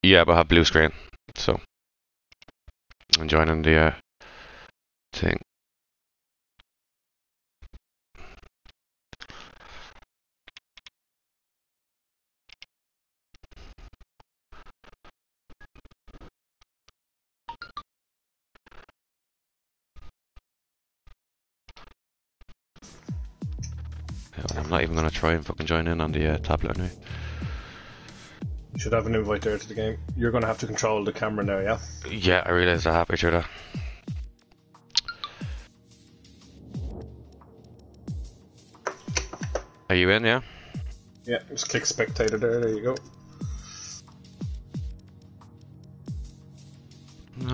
Yeah, but I have blue screen. So I'm joining the thing. I'm not even going to try and fucking join in on the tablet anyway. You should have an invite there to the game. You're going to have to control the camera now, yeah? Yeah, I realised I have to do that. Are you in, yeah? Yeah, just click spectator there you go.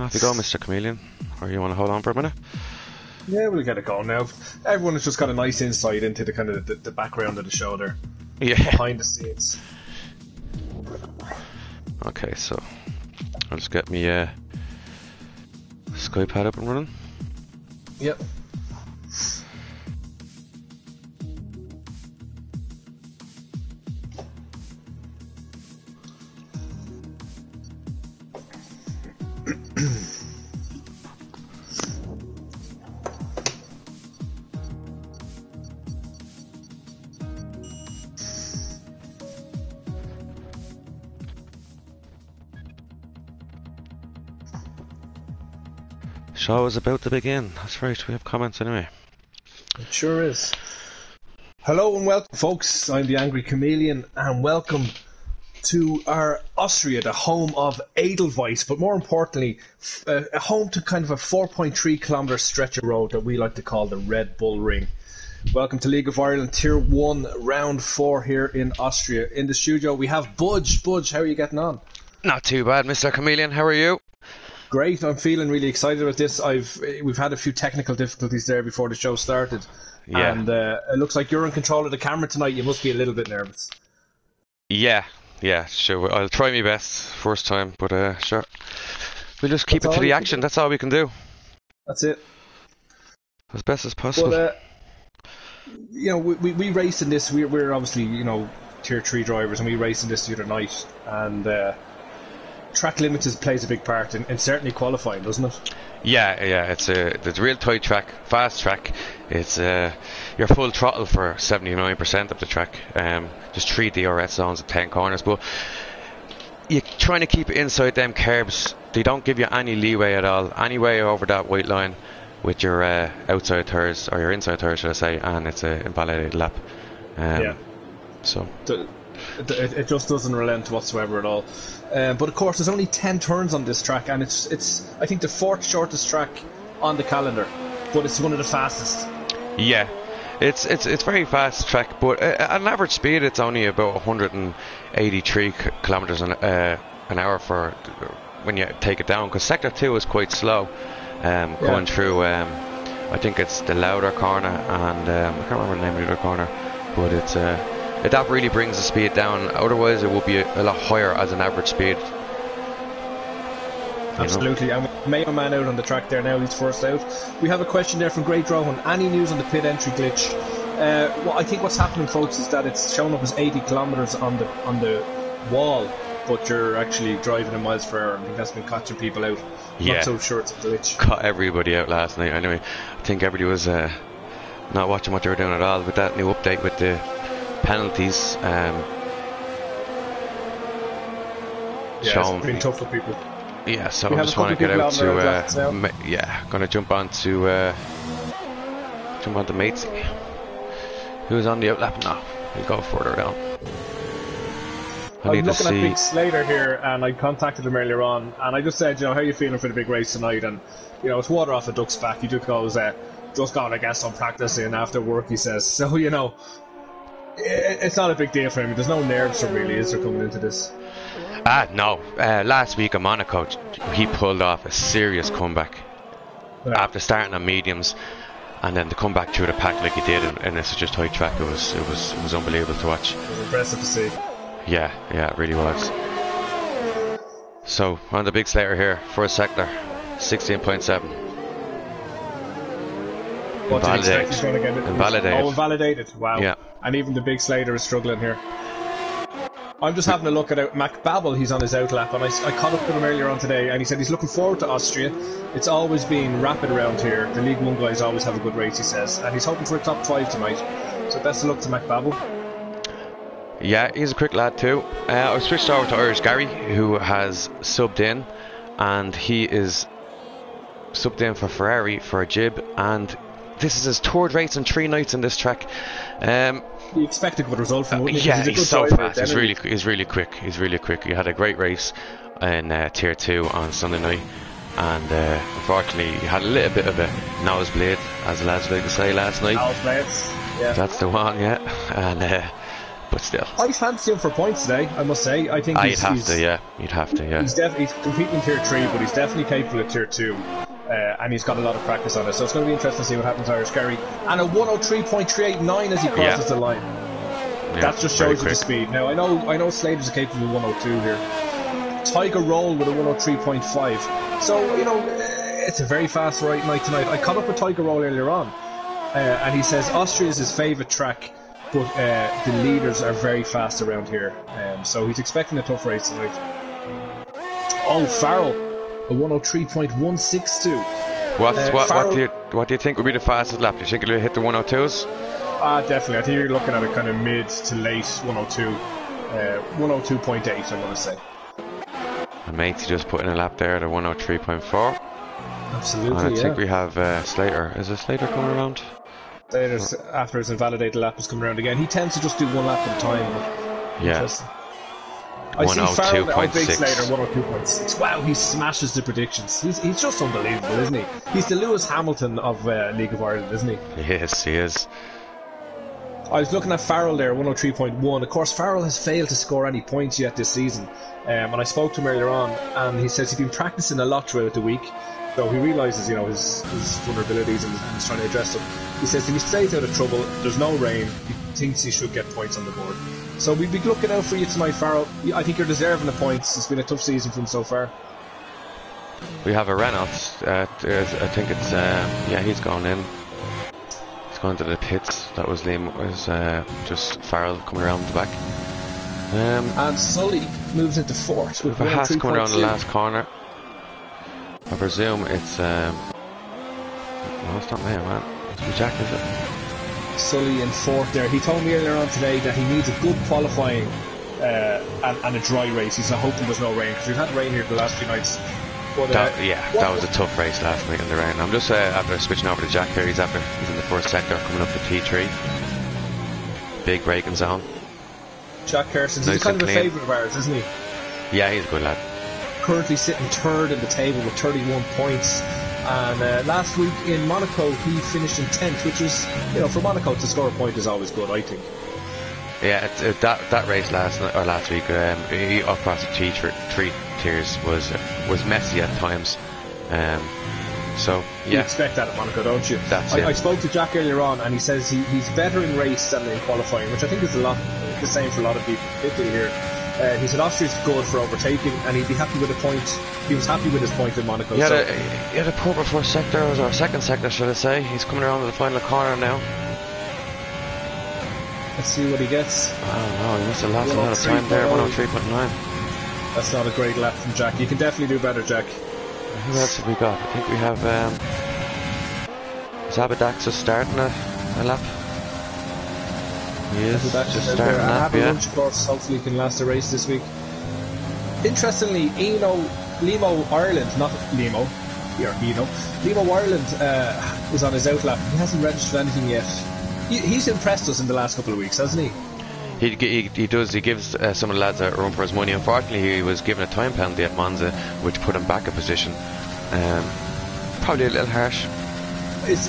Off you go, Mr. Chameleon. Or you want to hold on for a minute? Yeah, we'll get it going now. Everyone has just got a nice insight into the kind of the background of the show there. Yeah. Behind the scenes. Okay, so I'll just get me Skype pad up and running. Yep. Show is about to begin. That's right, we have comments anyway. It sure is. Hello and welcome, folks. I'm the Angry Chameleon, and welcome to our Austria, the home of Edelweiss, but more importantly, a home to kind of a 4.3 kilometre stretch of road that we like to call the Red Bull Ring. Welcome to League of Ireland Tier 1, Round 4 here in Austria. In the studio, we have Budge. Budge, how are you getting on? Not too bad, Mr. Chameleon. How are you? Great, I'm feeling really excited about this. We've had a few technical difficulties there before the show started. Yeah. And it looks like you're in control of the camera tonight. You must be a little bit nervous. Yeah, sure. I'll try my best first time, but sure. We'll just keep it to the action. That's all we can do. That's it. As best as possible. But, we race in this. We're obviously, Tier 3 drivers, and we race in this the other night. And track limits plays a big part in certainly qualifying, doesn't it? Yeah, it's a real tight track, fast track. It's you're full throttle for 79% of the track. Just 3 DRS zones and 10 corners, but you're trying to keep it inside them curbs. They don't give you any leeway at all. Any way over that white line with your outside tyres, or your inside tyres, should I say, and it's an invalidated lap. So it just doesn't relent whatsoever at all. But of course, there's only 10 turns on this track, and it's I think the 4th shortest track on the calendar, but it's one of the fastest. Yeah, it's very fast track, but at an average speed, it's only about 183 kilometers an hour for when you take it down. Because sector 2 is quite slow, going through. I think it's the Louder corner, and I can't remember the name of the other corner, but it's that really brings the speed down. Otherwise, it would be a lot higher as an average speed. Absolutely, and with Mayo Man out on the track there now, he's first out. We have a question there from Great Rohan. Any news on the pit entry glitch? I think what's happening, folks, is that it's shown up as 80 kilometres on the wall, but you're actually driving in miles per hour. I think that's been catching people out. Yeah. Not so sure it's a glitch. Caught everybody out last night. Anyway, I think everybody was not watching what they were doing at all with that new update with the penalties. It's been tough for people. Yeah, so I just want to get out to gonna jump on to Matey, who's on the outlap now. We'll go further down. I'm looking at Big Slater here, and I contacted him earlier on, and I just said, how are you feeling for the big race tonight? And it's water off a duck's back. He just goes, just got, I guess, some practice in after work, he says. So it's not a big deal for him. There's no nerves really, is there, coming into this? No. Last week in Monaco, he pulled off a serious comeback after starting on mediums, and then to come back through the pack like he did in such a tight track, it was unbelievable to watch. It was impressive to see. Yeah, it really was. So on the Big Slater here, first sector, 16.7. What did you expect he's going to get? Invalidated. Invalidated. Wow. Yeah. And even the Big Slater is struggling here. I'm just having a look at Mac Babel. He's on his outlap, and I caught up with him earlier on today, and he said he's looking forward to Austria. It's always been rapid around here. The League One guys always have a good race, he says, and he's hoping for a top 5 tonight. So best of luck to Mac Babel. Yeah, he's a quick lad too. I've switched over to Irish Gary, who has subbed in, and he is subbed in for Ferrari for a jib, and this is his third race in 3 nights in this track. You expect a good result from him, wouldn't yeah, he's so fast. He's really quick. He's really quick. He had a great race in Tier 2 on Sunday night, and unfortunately he had a little bit of a nosebleed, as the lads like to say, last night. Noseblades, yeah. That's the one, yeah. And but still, I fancy him for points today, I must say. I think you'd have to, yeah. He's competing in Tier 3, but he's definitely capable of Tier 2. And he's got a lot of practice on it, so it's going to be interesting to see what happens to Irish Gary. And a 103.389 as he crosses the line. That just shows you the speed. Now I know Slater's capable of 102 here. Tiger Roll with a 103.5. So it's a very fast night tonight. I caught up with Tiger Roll earlier on, and he says Austria is his favourite track, but the leaders are very fast around here. So he's expecting a tough race tonight. Oh, Farrell, a 103.162. What do you think would be the fastest lap? Do you think it'll hit the 102s? Definitely. I think you're looking at a kind of mid to late 102, 102.8, I'm going to say. And Matey just put in a lap there at a 103.4. Absolutely, and I think we have Slater. Is it Slater coming around? Slater's, after his invalidated lap, is coming around again. He tends to just do one lap at a time. Yeah. I see Farrell, big 102.6. Slater, 102.6. Wow, he smashes the predictions. He's just unbelievable, isn't he? He's the Lewis Hamilton of League of Ireland, isn't he? Yes, he is. I was looking at Farrell there, 103.1. Of course, Farrell has failed to score any points yet this season. And I spoke to him earlier on, and he says he's been practicing a lot throughout the week. So he realises, his vulnerabilities, and he's trying to address them. He says if he stays out of trouble, there's no rain, he thinks he should get points on the board. So we'd be looking out for you tonight, Farrell. I think you're deserving the points. It's been a tough season for him so far. We have a Reynolds. I think it's he's gone in. He's gone to the pits. That was Liam. Was just Farrell coming around the back. And Sully moves into fourth with a Haas coming around the 3.2. last corner. I presume it's no, it's not me, man. It's me, Jack, is it? Sully in fourth there. He told me earlier on today that he needs a good qualifying and a dry race. He's not hoping there's no rain, because we've had rain here the last few nights. But, that was a tough race last night in the rain. I'm just after switching over to Jack here. He's in the first sector coming up to P3. Big braking zone. Jack Kerson's Nice he's kind of and a clean. favourite of ours, isn't he? Yeah, he's a good lad. Currently sitting third in the table with 31 points. And last week in Monaco he finished in 10th, which is, for Monaco to score a point is always good, I think. Yeah, that race last week, he across the three tiers was messy at times. So yeah, You expect that at Monaco, don't you? That's it. I spoke to Jack earlier on, and he says he's better in race than in qualifying, which I think is the same for a lot of people, particularly here. He said Austria's good for overtaking, and he'd be happy with a point. He was happy with his point in Monaco. He had a poor before sector, or second sector, should I say. He's coming around to the final corner now. Let's see what he gets. I don't know, he must have lost a lot of time there. 103.9. That's not a great lap from Jack. You can definitely do better, Jack. Who else have we got? I think we have Zabadaxis starting a lap. He is just starting a lap, yeah. Lunch course, hopefully he can last a race this week. Interestingly, Limo Ireland, not Limo, Limo Ireland is on his outlap. He hasn't registered anything yet. He's impressed us in the last couple of weeks, hasn't he? He does. He gives some of the lads a run for his money. Unfortunately, he was given a time penalty at Monza, which put him back a position. Probably a little harsh.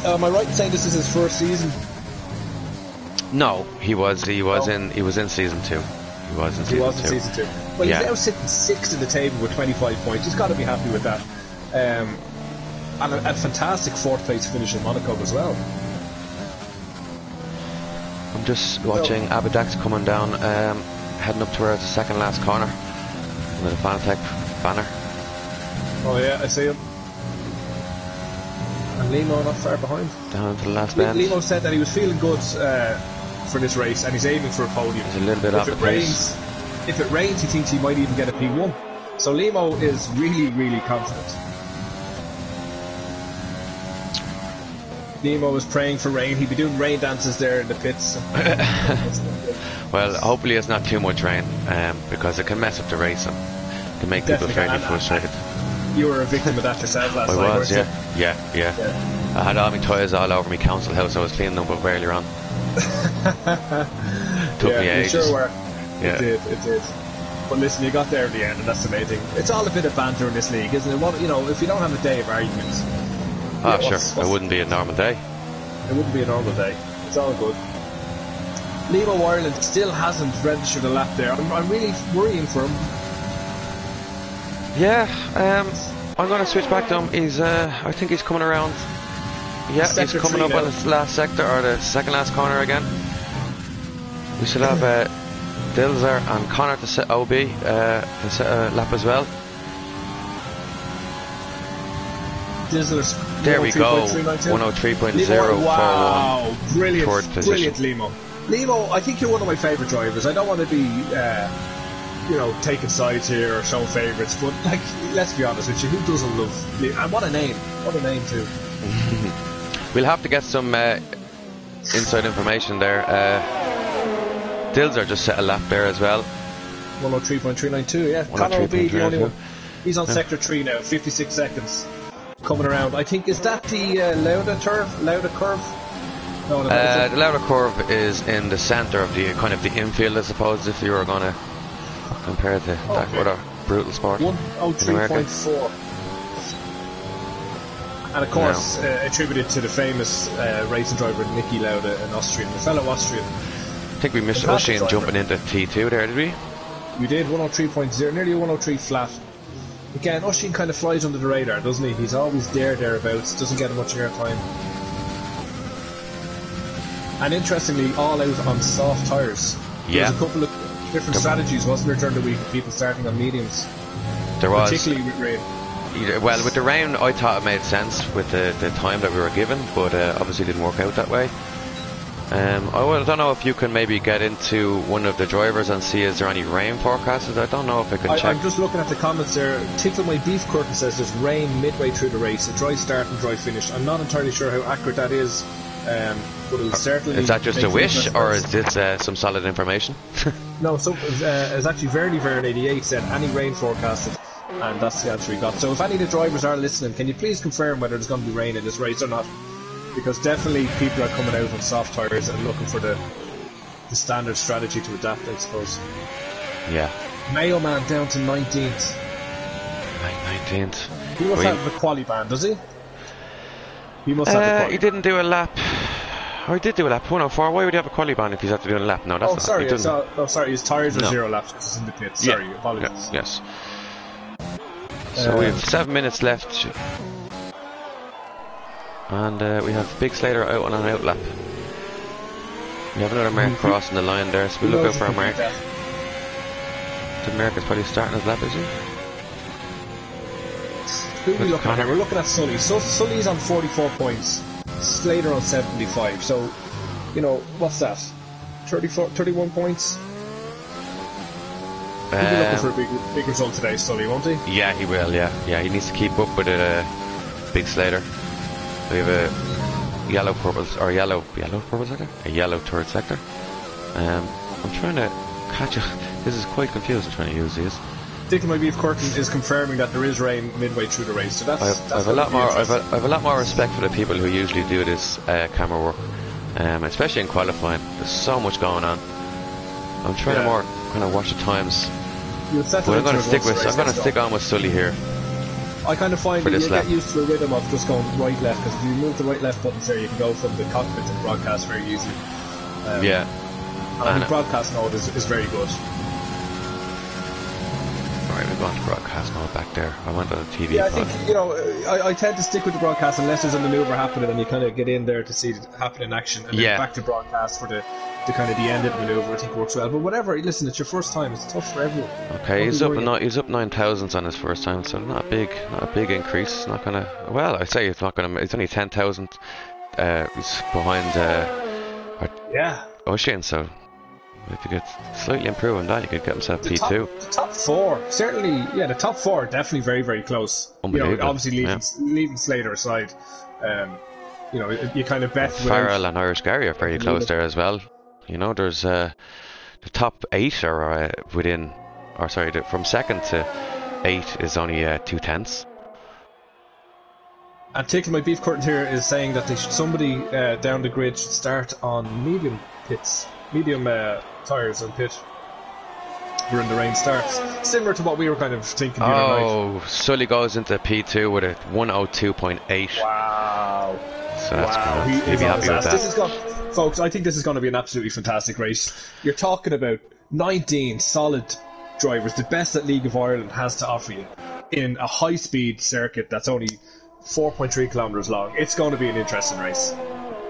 Am I right in saying this is his first season? No, he was in season 2. He was in season 2. Well, he's now sitting 6th in the table with 25 points. He's got to be happy with that. And a fantastic 4th place finish in Monaco as well. I'm just watching Abadax coming down, heading up towards the second last corner with a Fanatec banner. Oh yeah, I see him. And Limo not far behind. Down to the last bend. Limo said that he was feeling good for this race, and he's aiming for a podium. He's a little bit off the pace. if it rains, he thinks he might even get a P1. So Limo is really, really confident. Limo is praying for rain. He'd be doing rain dances there in the pits. Well, hopefully it's not too much rain, because it can mess up the race and can make people fairly frustrated. You were a victim of that yourself last night. I was, yeah. I had all my toys all over my council house. I was cleaning them up earlier on. Took me ages. You sure were. Yeah. It did. But listen, you got there at the end, and that's amazing. It's all a bit of banter in this league, isn't it? Well, you know, if you don't have a day of arguments. It wouldn't be a normal day. It wouldn't be a normal day. It's all good. Limo Ireland still hasn't registered a lap there. I'm really worrying for him. Yeah, I'm going to switch back to him. I think he's coming around. Yeah, he's coming up on his last sector, or the second last corner again. We should have Dilzer and Connor to set OB to set a lap as well. Dilzer's there we go, 103.041. Wow, brilliant Limo. Limo, I think you're one of my favourite drivers. I don't want to be, taking sides here or showing favourites, but like, let's be honest with you, who doesn't love Limo? And what a name too. We'll have to get some inside information there. Dilzer just set a lap there as well. 103.392, yeah. Connor will be the only one. He's on sector 3 now, 56 seconds. Coming around. I think, is that the Lauda curve? No, the Lauda curve is in the centre of the kind of the infield, I suppose, if you were going to compare it to that other brutal sport. 103.4. And of course, attributed to the famous racing driver Niki Lauda, an Austrian, a fellow Austrian. I think we missed Oisin jumping into T2 there, did we? We did, 103.0, nearly 103 flat. Again, Oisin kind of flies under the radar, doesn't he? He's always thereabouts, doesn't get much airtime. And interestingly, all out on soft tyres. Yeah. There's a couple of different strategies, wasn't there, during the week, of people starting on mediums? There was. Particularly with rain. Well, with the rain, I thought it made sense with the time that we were given, but obviously didn't work out that way. I don't know if you can maybe get into one of the drivers and see is there any rain forecasted. I don't know if I can check. I'm just looking at the comments there. Tickle My Beef Curtain says there's rain midway through the race, a dry start and dry finish. I'm not entirely sure how accurate that is, but it'll certainly... Is that just a wish, or is this some solid information? No, so it's actually Verdi88 said any rain forecasted, and that's the answer we got. So if any of the drivers are listening, can you please confirm whether there's going to be rain in this race or not? Because definitely people are coming out on soft tyres and looking for the standard strategy to adapt, I suppose. Yeah. Mayo Man down to 19th. 19th. He must have the quali ban, does he? He must have the quali ban. He didn't do a lap. Oh, he did do a lap. 104. Why would he have a quali ban if he's after doing a lap? No, that's not. Sorry. His tyres are 0 laps because he's in the pit. Sorry, apologies. Yes. So we have 7 minutes left. And we have Big Slater out on an out lap. We have another mark crossing the line there, so we'll look out for a mark. The mark is probably starting his lap, is he? Who are we looking at here? We're looking at Sully. So Sully's on 44 points, Slater on 75. So, what's that? 31 points? He'll be looking for a big result today, Sully, won't he? Yeah, he will, yeah. He needs to keep up with it, Big Slater. We have a yellow purple sector? A yellow third sector. I'm trying to catch it. This is quite confusing trying to use these. Tickle My Beef Curtain is confirming that there is rain midway through the race, so that's I've a lot more respect for the people who usually do this camera work, especially in qualifying. There's so much going on. I'm trying to more kind of watch the times. But I'm going to stick on with Sully here. I kind of find that you get used to the rhythm of just going right left, because if you move the right left buttons there, you can go from the cockpit to the broadcast very easily. Yeah. And I think broadcast mode is very good. Alright, we're going to broadcast mode back there. I went on the TV. Yeah, I think, I tend to stick with the broadcast unless there's a maneuver happening and you kind of get in there to see it happen in action, and then back to broadcast for the kind of the end of the maneuver. I think works well. But whatever, listen, it's your first time. It's tough for everyone. Okay, he's up 9,000s on his first time, so not a big increase. It's not gonna. Well, I say it's not gonna. It's only 10,000. He's behind. Oisin, so If you could slightly improve on that, you could get himself The P2. top four, certainly, yeah, the top four are definitely very, very close. You know, Unbelievable. obviously leaving Slater aside, you know, you kind of bet Farrell and Irish Gary are very close there as well. You know, there's the top 8 are within, or sorry, from 2nd to 8 is only 2/10. And Tickle My Beef Curtain here is saying that somebody down the grid should start on medium tyres and pit when the rain starts. Similar to what we were kind of thinking the other night. Oh, Sully goes into P2 with a 102.8. Wow. So that's wow. He'd be happy with that. Folks, I think this is going to be an absolutely fantastic race. You're talking about 19 solid drivers, the best that League of Ireland has to offer you, in a high-speed circuit that's only 4.3 kilometres long. It's going to be an interesting race.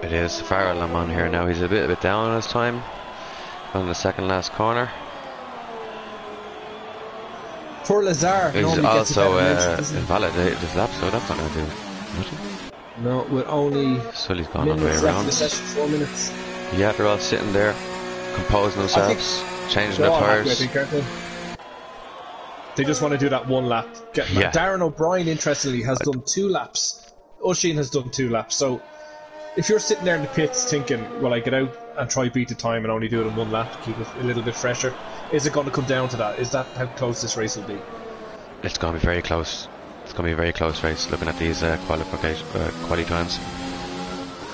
It is. Farrell, I'm on here now. He's a bit down on his time on the second last corner. Poor Lazar. He's also invalidated his lap, so that's not going to do nothing. No, with only Sully's gone on the way around. The session, 4 minutes. Yeah, they're all sitting there, composing themselves, changing their tyres. They just want to do that one lap. Darren O'Brien, interestingly, has done 2 laps. Oisin has done 2 laps. So if you're sitting there in the pits thinking, well, I get out and try beat the time and only do it in 1 lap to keep it a little bit fresher, is it going to come down to that? Is that how close this race will be? It's going to be very close. It's going to be a very close race looking at these quali times.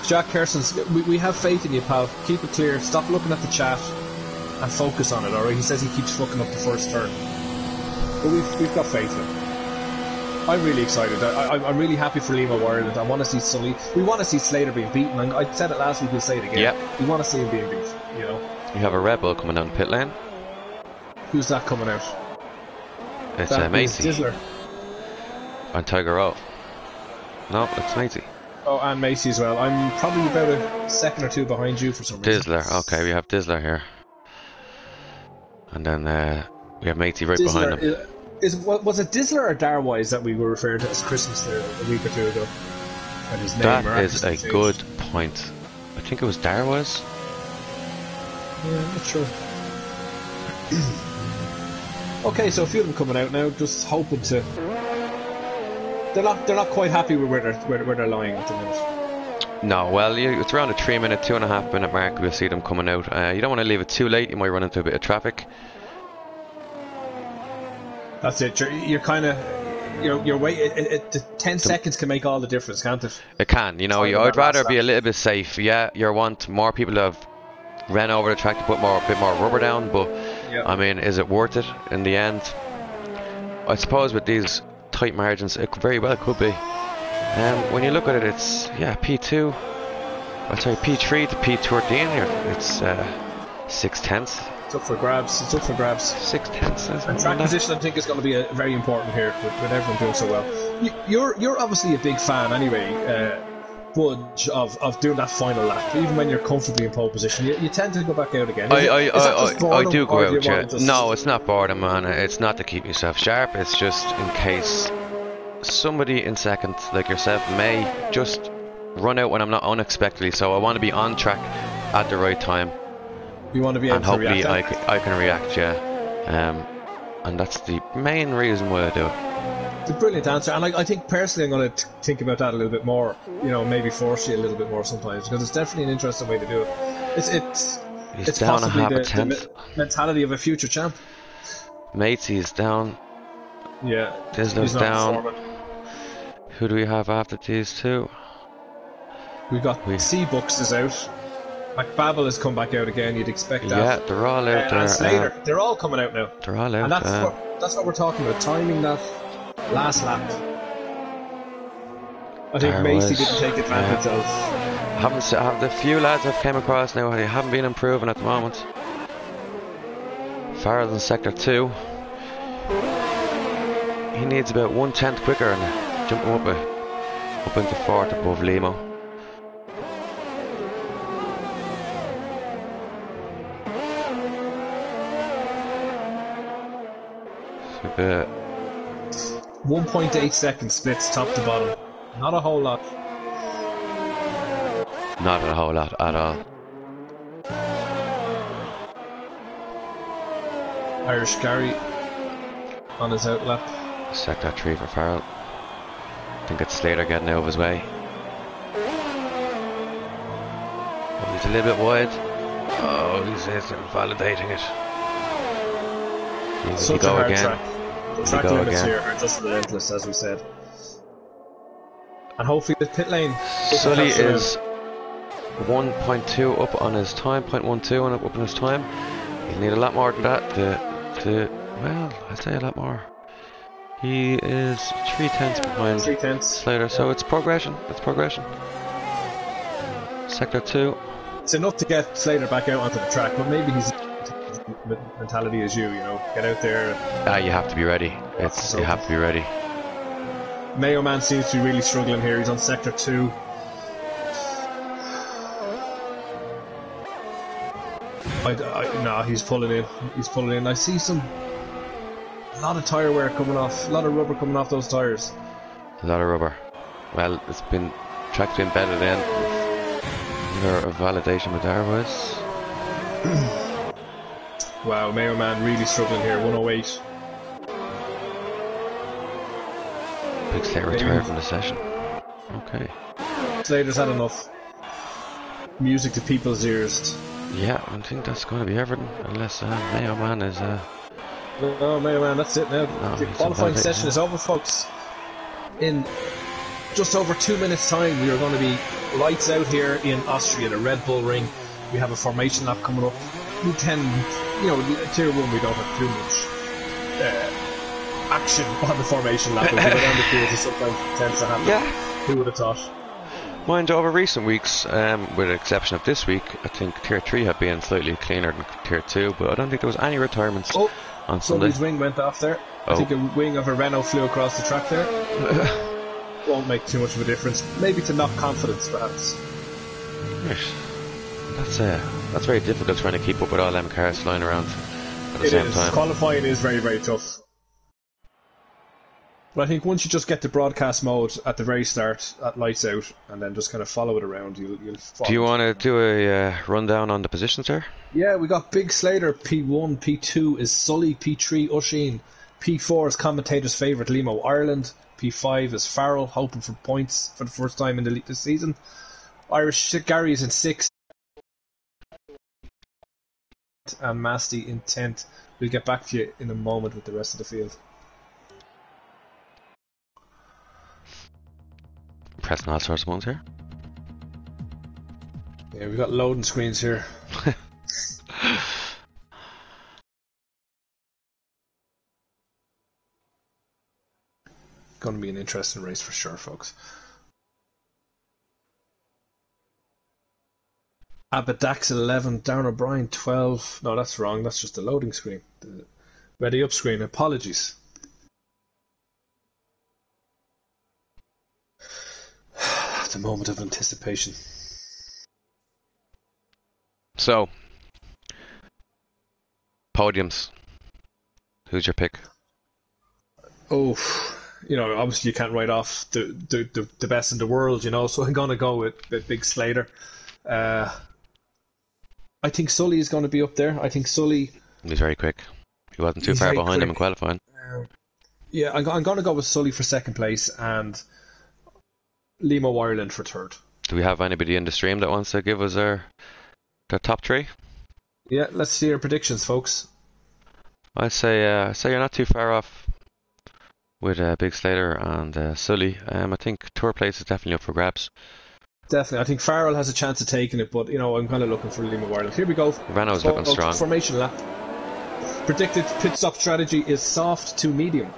Jack Kersons, we have faith in you, pal. Keep it clear. Stop looking at the chat and focus on it, alright? He says he keeps fucking up the first turn. But we've got faith in him. I'm really excited. I'm really happy for Limo Ireland. I want to see Sully. We want to see Slater being beaten. I said it last week, we'll say it again. Yep. We want to see him being beaten, you know. You have a Red Bull coming down the pit lane. Who's that coming out? It's Macy. Dizzler. And Tiger O. No, it's Macy. Oh, and Macy as well. I'm probably about a second or 2 behind you for some reason. Dizzler. Okay, we have Dizzler here. And then we have Macy right Dizzler, behind him. Was it Dizzler or Darwise that we were referring to as Christmas there a week or 2 ago? And his name That is a good point. I think it was Darwise. Yeah, I'm not sure. Okay, so a few of them coming out now, just hoping to. They're not quite happy with where they're lying at the minute. No, well, it's around a 3-minute, 2.5 minute mark. We'll see them coming out. You don't want to leave it too late. You might run into a bit of traffic. That's it. You're kind of. You're waiting. 10 seconds can make all the difference, can't it? It can. You know, I'd rather be a little bit safe. Yeah, you want more people to have ran over the track to put a bit more rubber down, but I mean, is it worth it in the end? I suppose with these tight margins, it very well could be. When you look at it, it's P2. I'd say P3 to P13. It's 6/10. It's up for grabs. 6/10. And track position, I think, is going to be very important here with everyone doing so well. You're obviously a big fan anyway, Budge, of doing that final lap, even when you're comfortably in pole position. You tend to go back out again. I do go out, yeah. No, it's not boredom, man. It's not to keep yourself sharp. It's just in case somebody in second, like yourself, may just run out when I'm not unexpectedly. So I want to be on track at the right time. You want to be able and to hopefully react. I can react, yeah. And that's the main reason why I do it. It's a brilliant answer, and I think personally I'm going to think about that a little bit more. You know, maybe force you a little bit more sometimes, because it's definitely an interesting way to do it. It's down possibly the mentality of a future champ. Matey's down. Yeah. Dizzler's down. Who do we have after these two? We've got Seabooks is out. McBabble has come back out again. You'd expect that. Yeah, they're all out there. And Slater, they're all coming out now. They're all out. And that's what we're talking about. Timing that last lap. I think Macy didn't take advantage of. Have the few lads I've came across now, they haven't been improving at the moment. Farrell in sector 2. He needs about 1/10 quicker and jumping up into 4th above Limo. So 1.8 seconds splits top to bottom. Not a whole lot. Not a whole lot at all. Irish Gary on his outlap. Sector 3 for Farrell. I think it's Slater getting out of his way. Oh, he's a little bit wide. Oh, he's validating it. He's Such a hard track. The track limits again. here are just relentless, as we said. And hopefully the pit lane. Sully is 1.2 up on his time, 0.12 on up on his time. He'll need a lot more than that well, I'd say a lot more. He is 3/10 behind 3/10 Slater, so it's progression. It's progression. Sector 2. It's enough to get Slater back out onto the track, but maybe his mentality is you know, get out there. You have to be ready. You have to be ready. Mayo Man seems to be really struggling here. He's on Sector 2. No, he's pulling in. He's pulling in. I see a lot of tyre wear coming off. A lot of rubber coming off those tyres. A lot of rubber. Well, track's been bedded in. Under validation with Darwis. Wow, Mayo Man really struggling here. 108. Big Slater retired from the session. Okay. Slater's had enough. Music to people's ears. Yeah, I think that's going to be everything, unless Mayo Man is. No, Mayo Man, that's it now. No, the qualifying session is over, folks. In just over 2 minutes' time, we are going to be lights out here in Austria, the Red Bull Ring. We have a formation lap coming up. We tend, Tier 1, we don't have too much action on the formation lap. But around the fields, it sometimes tends to happen. Yeah. Who would have thought? Mind over recent weeks, with the exception of this week, I think Tier 3 have been slightly cleaner than Tier 2, but I don't think there was any retirements on Sunday. Somebody's wing went off there. I think a wing of a Renault flew across the track there. Won't make too much of a difference. Maybe to knock confidence, perhaps. Right. That's very difficult trying to keep up with all them cars flying around at the same time. Qualifying is very, very tough. But I think once you just get to broadcast mode at the very start, at lights out, and then just kind of follow it around, you'll follow. Do you want to do a rundown on the positions there? Yeah, we got Big Slater P1, P2 is Sully, P3 Usheen, P4 is commentator's favourite Limo Ireland, P5 is Farrell, hoping for points for the first time in the league this season. Irish Gary is in 6th, and Masty in 10th. We'll get back to you in a moment with the rest of the field. Pressing all sorts of ones here. Yeah, we've got loading screens here. Going to be an interesting race for sure, folks. Abadax 11, Darren O'Brien 12. No, that's wrong. That's just the loading screen. The ready up screen. Apologies. The moment of anticipation. So, podiums. Who's your pick? Oh, obviously you can't write off the best in the world, so I'm going to go with Big Slater. I think Sully is going to be up there. I think Sully... He's very quick. He wasn't too far behind him in qualifying. Yeah, I'm going to go with Sully for second place and Limo Ireland for third. Do we have anybody in the stream that wants to give us their top three? Yeah, let's see our predictions, folks. I'd say you're not too far off with Big Slater and Sully. I think third place is definitely up for grabs. Definitely. I think Farrell has a chance of taking it, but I'm kind of looking for Limo Ireland. Here we go. Renault's looking strong. Formation lap. Predicted pit stop strategy is soft to medium.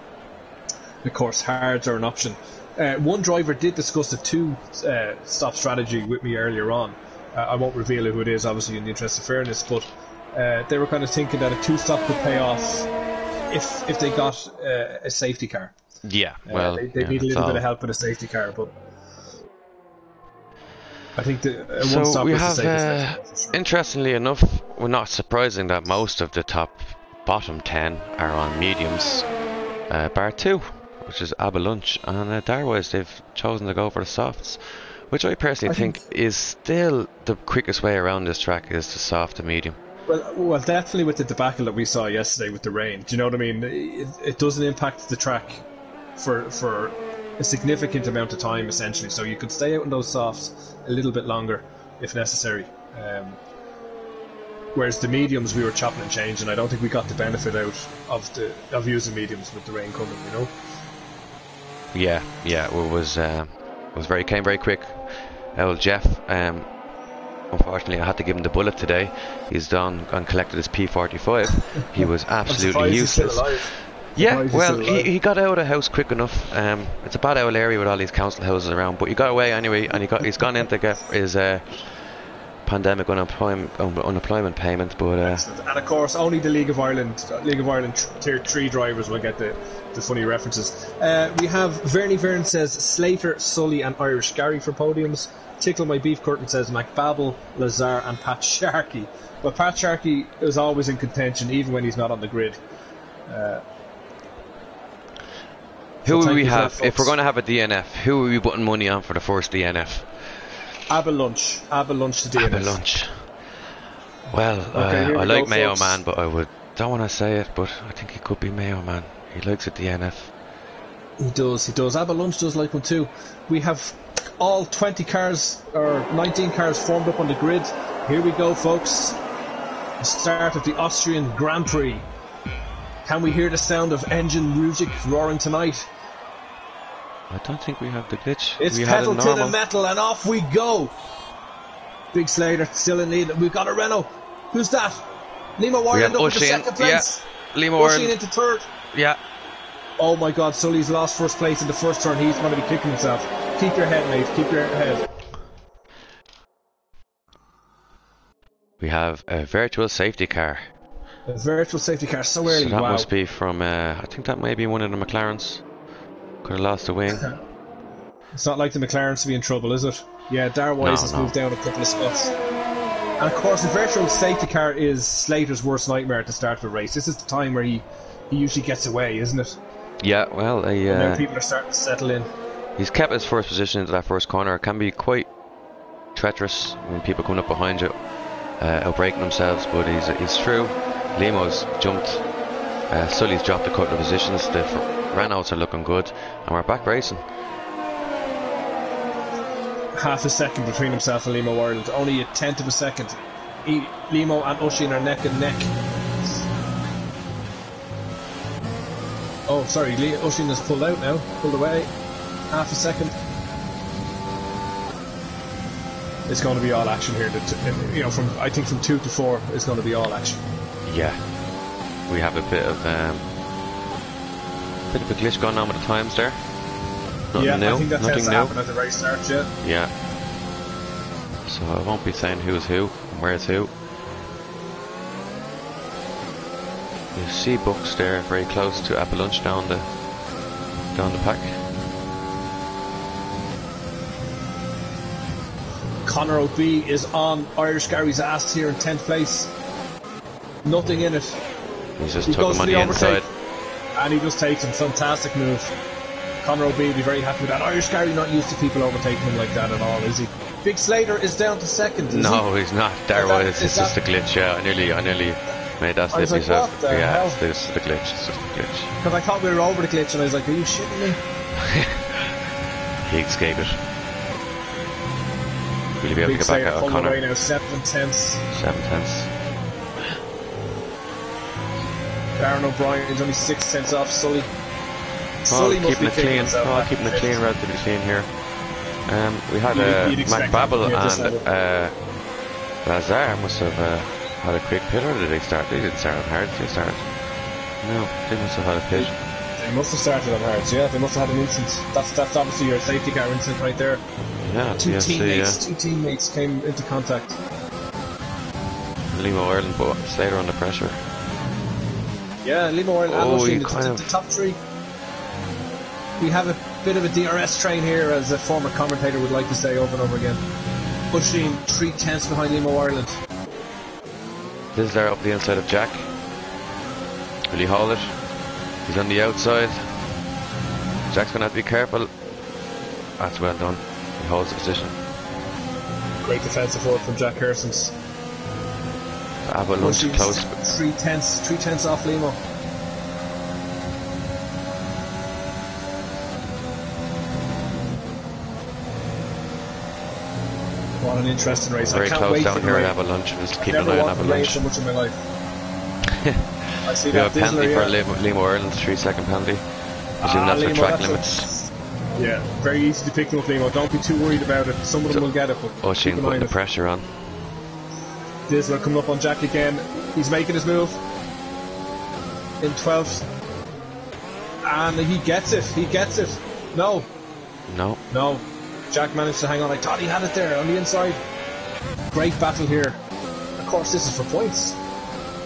Of course, hards are an option. One driver did discuss the two-stop strategy with me earlier on. I won't reveal who it is, obviously, in the interest of fairness, but they were kind of thinking that a two-stop could pay off if they got a safety car. Yeah, well, they need a little bit of help with a safety car, but I think the one-stop we is have, the safest for sure. Interestingly enough, we're not surprising that most of the bottom 10 are on mediums, bar 2. Which is Abba Lunch, and Darwise they've chosen to go for the softs, which I personally think is still the quickest way around this track is the soft to medium. Well, definitely with the debacle that we saw yesterday with the rain. Do you know what I mean? It doesn't impact the track for a significant amount of time, essentially. So you could stay out in those softs a little bit longer if necessary. Whereas the mediums, we were chopping and changing. I don't think we got the benefit out of using mediums with the rain coming. You know. Yeah, came very quick. Old Jeff, unfortunately, I had to give him the bullet today. He's done and collected his P45. He was absolutely useless. Yeah, well, he got out of the house quick enough. It's a bad old area with all these council houses around, but he got away anyway, and he's gone in to get his pandemic unemployment payment. But and of course, only the League of Ireland Tier 3 drivers will get the funny references. We have Vernie Verne says Slater, Sully, and Irish Gary for podiums. Tickle My Beef Curtain says McBabble, Lazar, and Pat Sharkey. But Pat Sharkey is always in contention, even when he's not on the grid. Who will we have if we're going to have a DNF? Who are we putting money on for the first DNF? Abba Lunch to DNF. Abba Lunch. Well, okay, I like Mayo Man, but don't want to say it, but I think he could be Mayo Man. He likes a DNF. He does. Abba Lunch does like one too. We have all 20 cars, or 19 cars formed up on the grid. Here we go, folks. The start of the Austrian Grand Prix. Can we hear the sound of engine music roaring tonight? I don't think we have the glitch. It's pedal to the metal and off we go. Big Slater still in lead. We've got a Renault. Who's that? Limo Ireland up into second place. Yeah. Limo Ireland into third. Yeah. Oh my God, Sully's lost first place in the first turn. He's going to be kicking himself. Keep your head, mate. Keep your head. We have a virtual safety car. A virtual safety car so early. So that must be from, I think that may be one of the McLarens. Could have lost a wing. It's not like the McLarens to be in trouble, is it? Yeah, Darwise has moved down a couple of spots. And of course, the virtual safety car is Slater's worst nightmare at the start of a race. This is the time where he usually gets away, isn't it? Yeah, well, now people are starting to settle in. He's kept his first position into that first corner. It can be quite treacherous when people coming up behind you, outbraking themselves, but he's through. Limo's jumped. Sully's dropped a couple of positions. The Renaults are looking good, and we're back racing. Half a second between himself and Limo Ireland. Only a tenth of a second. Limo and Oisin are neck and neck. Oh, sorry, Oisin has pulled out now. Pulled away. Half a second. It's going to be all action here. I think from 2 to 4 is going to be all action. Yeah, we have a bit of a glitch going on with the times there. Nothing new. I think that tends to happen at the race start. Yeah. So I won't be saying who's who and where's who. You see Bucks there very close to Abba Lunch down the pack. Conor O'Bee is on Irish Gary's ass here in 10th place. Nothing in it. He's just took him on the inside. And he just takes him. Fantastic move. Conor O'Bee will be very happy with that. Irish Gary not used to people overtaking him like that at all, is he? Big Slater is down to second, No, he's not. It's just a glitch, yeah. I nearly made that slip myself. Yeah, it's the glitch. It's just a glitch. Because I thought we were over the glitch and I was like, are you shitting me? He escaped it. Will you be able to get back out of Conor? Away now, 7 tenths. 7 tenths. Darren O'Brien is only 6 tenths off Sully. Sully keeping it clean. Keeping it clean, relatively clean here. We had McBabble and Lazar must have had a quick pit, or did they start? They didn't start on hard. They started. No, they must have had a pit. They must have started on hard. Yeah, they must have had an incident. That's obviously your safety car incident right there. Yeah, two teammates came into contact. Limo Ireland, but Slater under pressure. Yeah, Limo Ireland and the top three. We have a bit of a DRS train here, as a former commentator would like to say over and over again. Pushing 3 tenths behind Limo Ireland. This is there up the inside of Jack. Will he hold it? He's on the outside. Jack's going to have to be careful. That's well done. He holds the position. Great defensive work from Jack Hersons. Avalanche close. 3 tenths off Limo. What an interesting race. Very I can't close wait down for the here at rain. Avalanche. Just keep I've an eye never on wanted rain Avalanche. so much in my life. I see We that have a penalty Dizzler, for Limo Ireland, 3-second penalty. Assuming that's for Limo, track that's limits. Yeah, very easy to pick them up, Limo. Don't be too worried about it. Some of them will get it, but Oisin keep an eye putting on the it. pressure on. Dizzler coming up on Jack again. He's making his move. In 12th. And he gets it. He gets it. No. No. No. Jack managed to hang on. I thought he had it there on the inside. Great battle here. Of course, this is for points.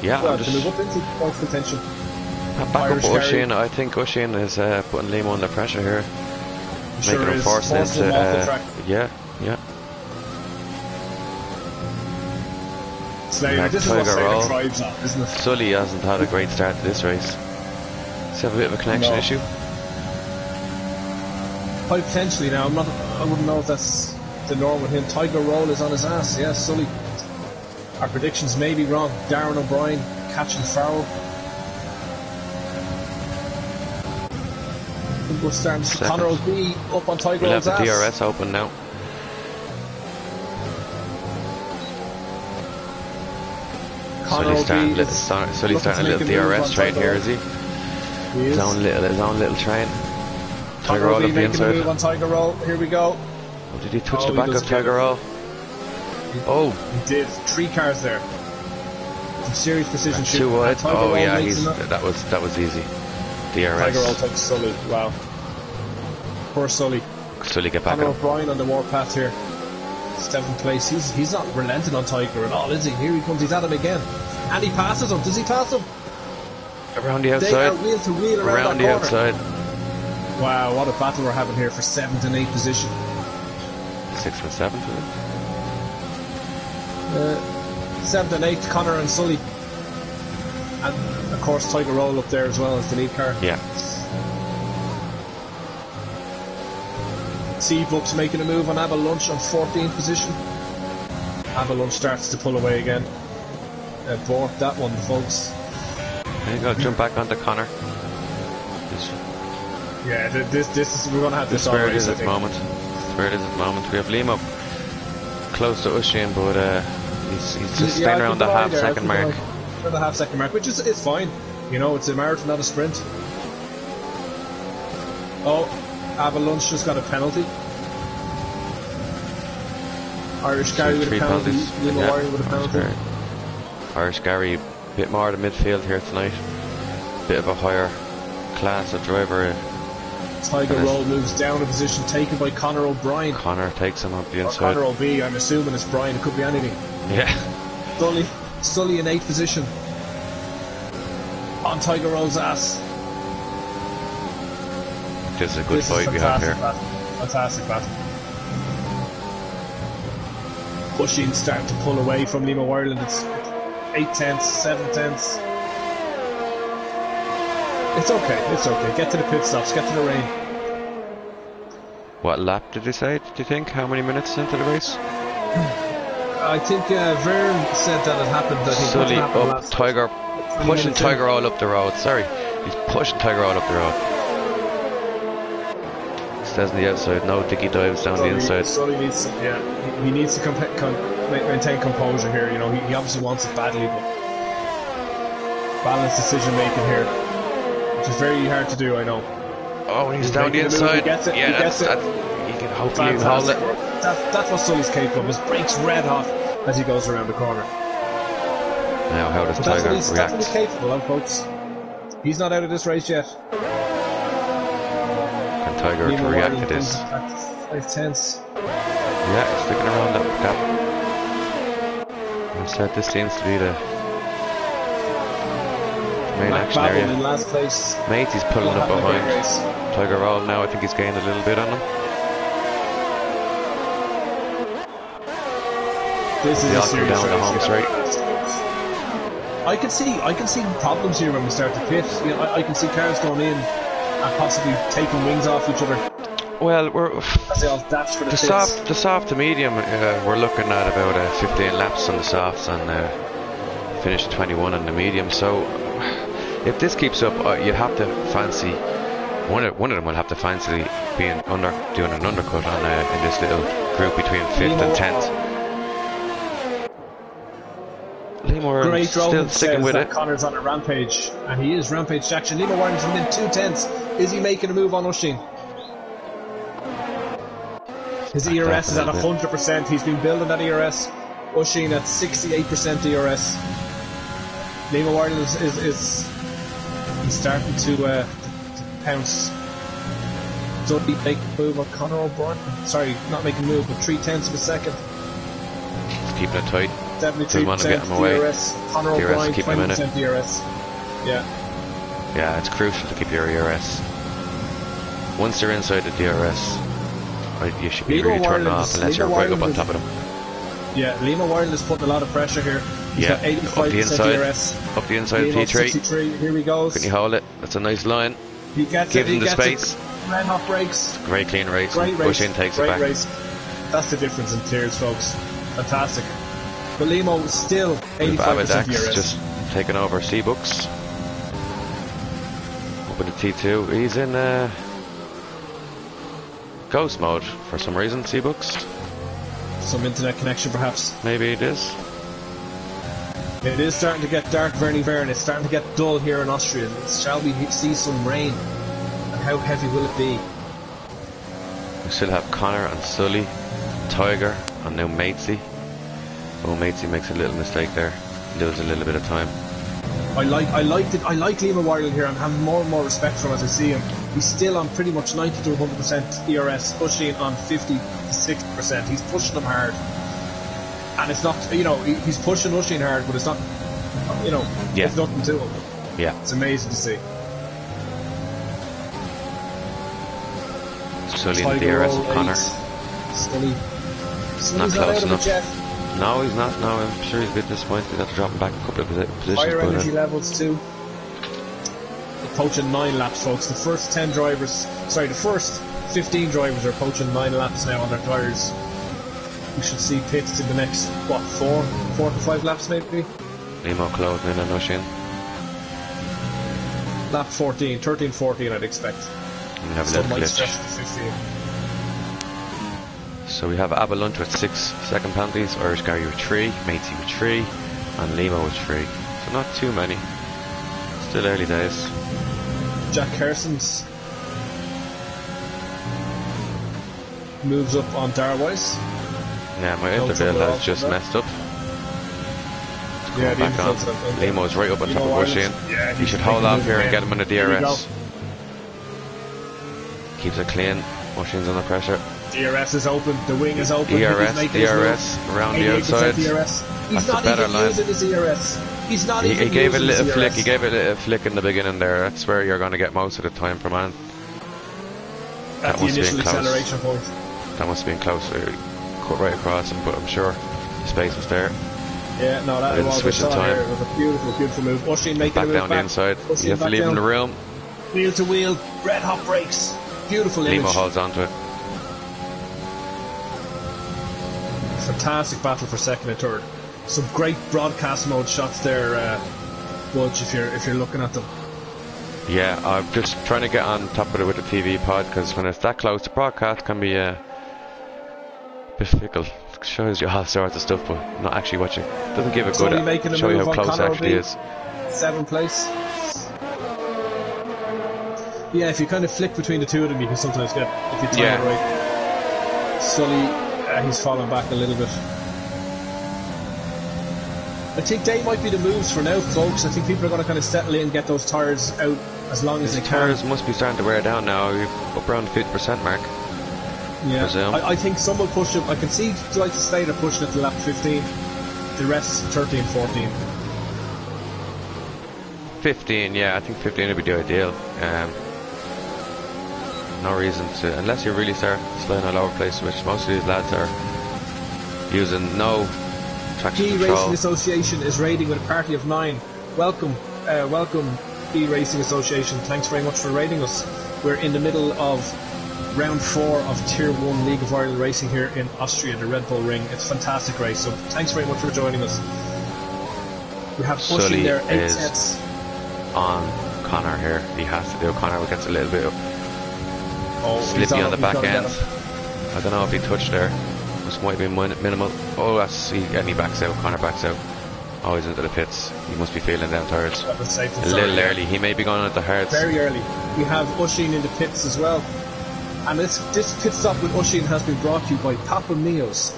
Yeah, Well, I'm to just move up into points contention. back Irish up carry. Oisin. I think Oisin is putting Limo under pressure here. Sure Making him is. force it Forcing him off the track. yeah. Slater, Yeah, this is what Tiger Slater Roll. thrives on, isn't it? Sully hasn't had a great start to this race. Does he have a bit of a connection No. issue? Quite potentially now. I wouldn't know if that's the norm with him. Tiger Roll is on his ass. Yes, Sully. Our predictions may be wrong. Darren O'Brien catching Farrell. I think we're starting to see Second. Conor O'Bee up on Tiger We'll have Roll's the ass. DRS open now. Conor Sully's O'Bee starting, is Sully's starting a looking to little make a move DRS on train Tiger here, Roll. is he? He is. His own little train. Tiger Conor Roll O'Bee up the making a move inside. on Tiger Roll. Here we go. Oh, did he touch Oh, the he back doesn't of get Tiger it. Roll? Oh, He did. 3 cars there. Some serious precision that's shooting. too wide. Tiger Oh Roll yeah, makes enough. that was easy. Tiger Roll DRS. takes Sully. Wow. Poor Sully. Sully get back Conor on. O'Brien on the warpath here. 7th place. He's not relenting on Tiger at all, is he? Here he comes. He's at him again. And he passes him. Does he pass him? Around the They are outside. wheel to wheel around Around that the corner. outside. Wow, what a battle we're having here for 7th and 8th position. 6th and 7th, is it? 7th and 8th, Conor and Sully. And of course Tiger Roll up there as well as the lead car. Yeah. Seabuck's making a move on Avalanche on 14th position. Avalanche starts to pull away again. Bought that one, folks. There you go. Jump back onto Connor. Yeah, this is, we're going to have this This where all it race, is I at the think. moment. Where it is at the moment. We have Limo close to Oisin, but he's just staying around the half-second mark. For the half-second mark, which is it's fine. You know, it's a marathon, not a sprint. Oh, Avalanche just got a penalty. Irish Gary with a Three penalty. penalties. Limo Yeah, Warrior with a penalty. Irish Gary, a bit more to midfield here tonight. Bit of a higher class of driver. Tiger Roll moves down a position taken by Conor O'Brien. Connor takes him up the Or inside. Conor O'Bee, I'm assuming it's Brian, it could be anything. Yeah. Sully in 8th position. On Tiger Roll's ass. This is a good This fight is we have here. Fantastic battle. Pushing, starting to pull away from Limo Ireland. It's 8 tenths, 7 tenths. It's okay. Get to the pit stops, get to the rain. What lap did they say, do you think? How many minutes into the race? I think Vern said that it happened. I think Sully it happened up, last Tiger, 20 pushing minutes in. Tiger all up the road. Sorry, he's pushing Tiger all up the road. Stays on the outside, no dicky dives down the inside. Sully needs to, he needs to maintain composure here. You know, he obviously wants it badly, but balanced decision making here, which is very hard to do. I know. Oh, he's down the making the move, inside. he gets it, Yeah, he that's, gets it. that's, he can hopefully hold Fantastic it. work. That's what Sully's capable of. His brakes red hot as he goes around the corner. Now, how does But that's Tiger what he's react? capable of, folks. He's not out of this race yet. Can Tiger to react to this? 5 tenths. Yeah, sticking around that gap. I said this seems to be the main Mac action Babel area. in last place. Matey's pulling Not up having a great behind race. Tiger Roll now. I think he's gained a little bit on him. This is They a all come serious down the home race. straight. I can see problems here when we start to pit. You know, I can see cars going in and possibly taking wings off each other Well, we're as they all dash for the the pits. soft to medium. We're looking at about 15 laps on the softs and finished 21 on the medium. So if this keeps up, you'd have to fancy one of them will have to fancy doing an undercut on in this little group between 5th and 10th. Great still sticking with it. Connor's on a rampage, and he is rampage action. Lima Warren's within 2/10. Is he making a move on Oisin? His ERS is at 100%. He's been building that ERS. Oisin at 68% ERS. Lima Warren is starting to pounce. Don't he make a move on Conor O'Brien? Sorry, not making a move, but 3/10 of a second. Just keeping it tight. 73% DRS. Conor O'Brien, 20% DRS. Yeah. Yeah, it's crucial to keep your ERS. Once they're inside the DRS, you should be really turning off unless you're right up on top of them. Yeah, Lima Warren is putting a lot of pressure here. He's got 85% DRS. Up the inside of P3. 63, here he goes. Can you hold it? That's a nice line. He gets Give him the gets space. Red hot brakes. Great clean race. Great race. Oisin takes it back. Race. That's the difference in tiers, folks. Fantastic. But Limo still 85% DRS. Just taking over C-Books. Up in the T2. He's in ghost mode for some reason, C-Books. Some internet connection perhaps. Maybe it is. It is starting to get dark, very and it's starting to get dull here in Austria. Shall we see some rain? And how heavy will it be? We still have Connor and Sully, Tiger, and now Matesy. Oh, Matesy makes a little mistake there. Loses a little bit of time. I like Lima Warren here. I'm having more and more respect for him as I see him. He's still on pretty much 90 to 100% ERS, pushing on 50 to 60%. He's pushing them hard. And it's not, he's pushing Oisin hard, but it's not, there's nothing to him. Yeah. It's amazing to see. Sully in the DRS of Connor. Sully's not close enough. Yet. No, he's not. No, I'm sure he's a bit disappointed. He's got to drop him back a couple of positions. Higher energy levels too. Approaching 9 laps, folks. The first 15 drivers are approaching 9 laps now on their tyres. We should see pits in the next, 4 to 5 laps maybe? Limo closing in on Oisin. Lap 13, 14 I'd expect. And we have a little glitch. So we have Abalunch with 6 second penalties, Irish Gary with 3, Matey with 3, and Limo with 3. So not too many. Still early days. Jack Kerson's moves up on Darwise. Yeah, my interval has just messed up. Back on. Limo's right up on top of Oisin. Yeah, he should hold off here and get him in the DRS. Keeps it clean. Oisin's under pressure. DRS is open. The wing is open. DRS around the outside. DRS. He's That's not a better even line. using his DRS. He's not even He gave it a little DRS. flick. He gave it a little flick in the beginning there. That's where you're going to get most of the time per man. At the initial acceleration point. That must have been close. Cut right across him, but I'm sure the space was there. Yeah, no, that was switch in time. It was a beautiful move. Oisin making back a move down the inside. You have to leave him the room. Wheel to wheel, red hot brakes. Beautiful image. Limo holds on to it. Fantastic battle for second and third. Some great broadcast mode shots there, Budge, if you're looking at them. Yeah, I'm just trying to get on top of it with the TV pod, because when it's that close, the broadcast can be a bit fickle. It shows you all sorts of stuff, but not actually watching. Doesn't give a good show you how close it actually is. 7th place. Yeah, if you kind of flick between the two of them, you can sometimes get, if you time it right. Sully, he's fallen back a little bit. I think they might be the moves for now, folks. I think people are going to kind of settle in and get those tyres out as long as they can. Tyres must be starting to wear down now. You're up around the 50% mark. Yeah, I think some will push it. I can see like the state of pushing it to lap 15. The rest 13, 14. 15, yeah, I think 15 would be the ideal. No reason to, unless you really start sliding all over the place, which most of these lads are using no traction control. Racing Association is raiding with a party of 9. Welcome, Racing Association. Thanks very much for raiding us. We're in the middle of round 4 of Tier 1 League of Ireland racing here in Austria, the Red Bull Ring. It's a fantastic race, so thanks very much for joining us. We have Sully pushing there, 8 is sets. on Connor here. He has to do. Connor gets a little bit slippy on the back end. I don't know if he touched there. This might be minimal. Oh, and he backs out. Connor backs out. Oh, he's into the pits. He must be feeling down tired. A little early. He may be going at the hards. Very early. We have Usheen in the pits as well. And this pit stop with Usheen has been brought to you by Papa Mio's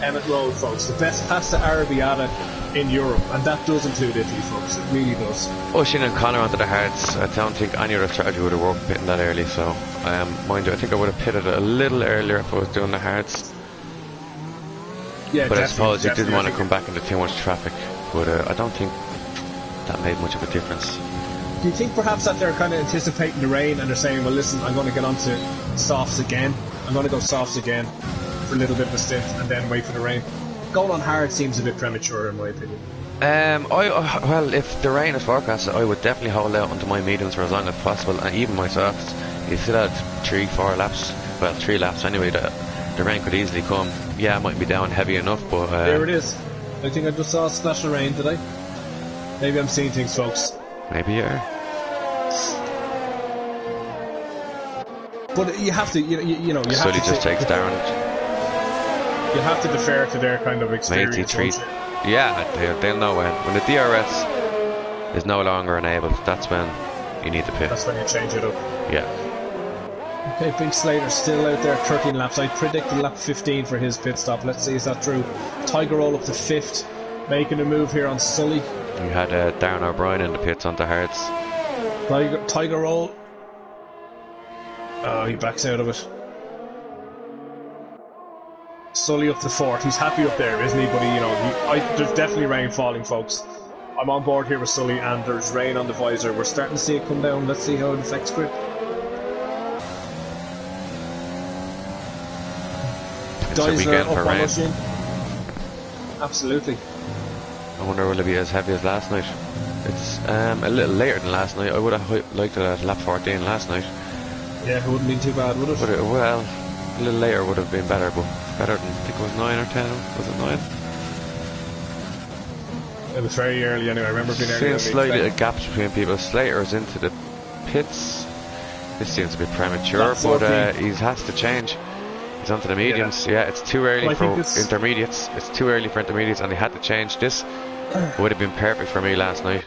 Emmett Road, folks. The best pasta arrabbiata in Europe. And that does include Italy, folks. It really does. Usheen and Connor onto the hards. I don't think any other strategy would have worked pitting that early. So, mind you, I think I would have pitted it a little earlier if I was doing the hards. Yeah, but I suppose you didn't want to come back into too much traffic. But I don't think that made much of a difference. Do you think perhaps that they're kind of anticipating the rain and they're saying, well, listen, I'm going to get onto softs again. I'm going to go softs again for a little bit of a stint and then wait for the rain. Going on hard seems a bit premature in my opinion. Well, if the rain is forecasted, I would definitely hold out onto my mediums for as long as possible, and even my softs. You still had 3 laps anyway. The rain could easily come. Yeah, it might be down heavy enough, but there it is. I think I just saw a splash of rain, did I? Maybe I'm seeing things, folks. Maybe you are. But you have to, you know, you have to. Just takes down. You have to defer to their kind of experience. Yeah, they'll know when the DRS is no longer enabled. That's when you need to pit. That's when you change it up. Yeah. Okay, Big Slater still out there, 13 laps. I predicted lap 15 for his pit stop. Let's see, is that true? Tiger Roll up to 5th, making a move here on Sully. You had Darren O'Brien in the pits onto hards. Tiger Roll. Oh, he backs out of it. Sully up to 4th. He's happy up there, isn't he? But there's definitely rain falling, folks. I'm on board here with Sully, and there's rain on the visor. We're starting to see it come down. Let's see how it affects grip. It's a weekend for rain. Absolutely. I wonder will it be as heavy as last night. It's a little later than last night. I would have liked it at lap 14 last night. Yeah, it wouldn't be too bad, would it? Well, a little later would have been better, but better than, I think it was 9 or 10. Was it 9? It was very early anyway. I remember being early. Seeing slight little gaps between people. Slater's into the pits. This seems a bit premature, but he has to change. He's onto the mediums. Yeah, it's too early for intermediates. It's too early for intermediates, and he had to change. This would have been perfect for me last night.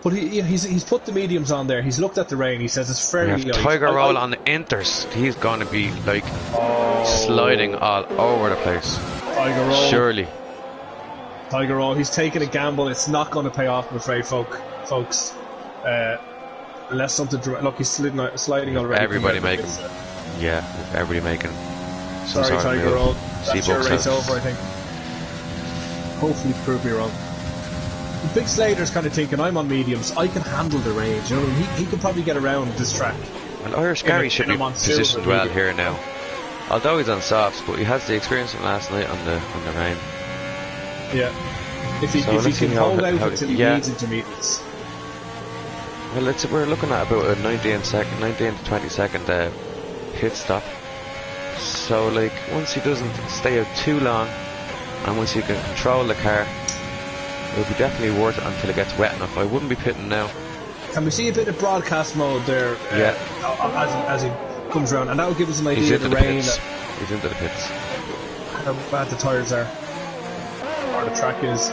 But he's put the mediums on there. He's looked at the rain. He says it's fairly light. Tiger Roll on the inters. He's going to be like sliding all over the place. Tiger Roll. Surely. Tiger Roll. He's taking a gamble. It's not going to pay off, I'm afraid, folks. Unless something. Look, he's sliding already. Everybody making. Yeah, everybody making. Sorry, Tiger Roll. That's your race over, I think. Hopefully, prove me wrong. Big Slater's kind of thinking, I'm on mediums, I can handle the range. You know, he could probably get around this track. And Irish Gary should be positioned well here now. Although he's on softs, but he has the experience from last night on the rain. Yeah. If he can hold out until he needs intermediates. Well, we're looking at about a 19 to 20 second pit stop. So, like, once he doesn't stay out too long, and once you can control the car, it'll be definitely worth it until it gets wet enough. I wouldn't be pitting now. Can we see a bit of broadcast mode there? As he comes around, and that will give us an idea of the rain. He's into the pits. How bad the tyres are, or the track is.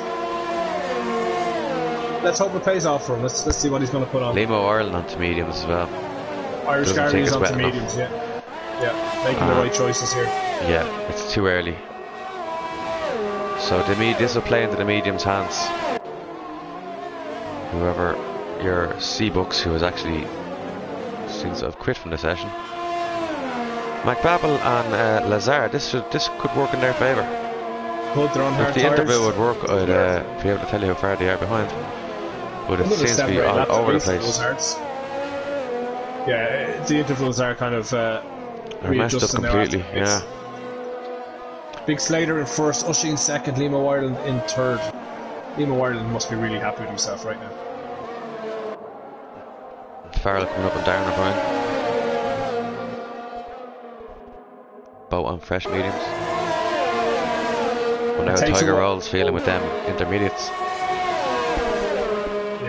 Let's hope it pays off for him. Let's see what he's going to put on. Limo Ireland onto mediums as well. Irish Gary is onto mediums, yeah, making the right choices here. Yeah, it's too early. So this will play into the medium's hands. Whoever your C-Bucks, who has actually seems to have quit from the session. McBabel and Lazar, this could work in their favour. If the interval would work, I'd be able to tell you how far they are behind. But it seems to be all over the place. Yeah, the intervals are kind of they're messed up completely. Yeah. Big Slater in first, Usheen second, Limo Ireland in third. Limo Ireland must be really happy with himself right now. Farrell coming up and Darren O'Brien. Both on fresh mediums. But now Tiger Roll's feeling with them intermediates.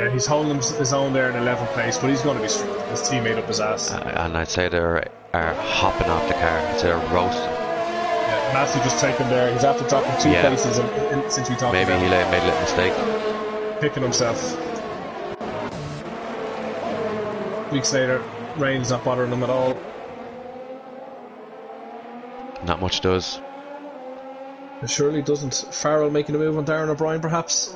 Yeah, he's holding his own there in 11th place, but he's going to be struggling. His teammate up his ass. And I'd say they're hopping off the car. I'd say they're roasting. Yeah, Matthew just taken there. He's after dropping 2 places since we talked Maybe about he made a little mistake. picking himself. Weeks later, rain's not bothering him at all. Not much does. It surely doesn't. Farrell making a move on Darren O'Brien, perhaps.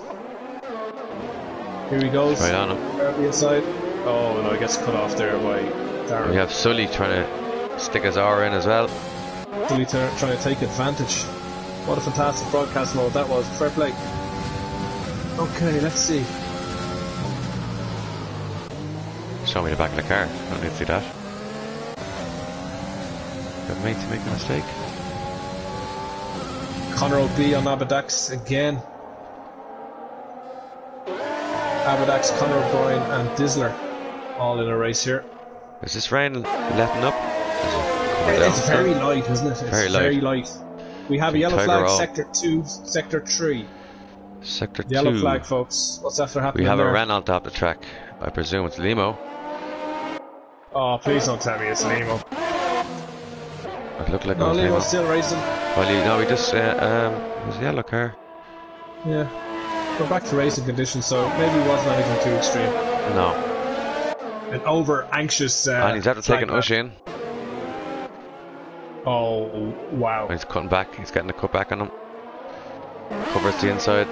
Here he goes. Right on him. The inside. Oh no, he gets cut off there by Darren. We have Sully trying to stick his R in as well. Sully trying to take advantage. What a fantastic broadcast mode that was. Fair play. Okay, let's see. Show me the back of the car. I don't need to see that. Good mate to make a mistake. Connor O'B on Abidax again. Abidax, Connor O'Brien and Dizzler all in a race here. Is this rain letting up? It's very light, isn't it? It's very light. We have a yellow flag, Sector 2, Sector 3. Sector 2. Yellow flag, folks. What's after happening We have there? a Renault off the track. I presume it's Limo. Oh, please don't tell me it's Limo. It looked like No, it was Limo's still racing. Well, he just it was a yellow car. Yeah. We're back to racing conditions, so maybe it wasn't anything too extreme. No. An over-anxious And he's after taking Ush in. Oh, wow. He's cutting back. He's getting the cut back on him. Covers the inside.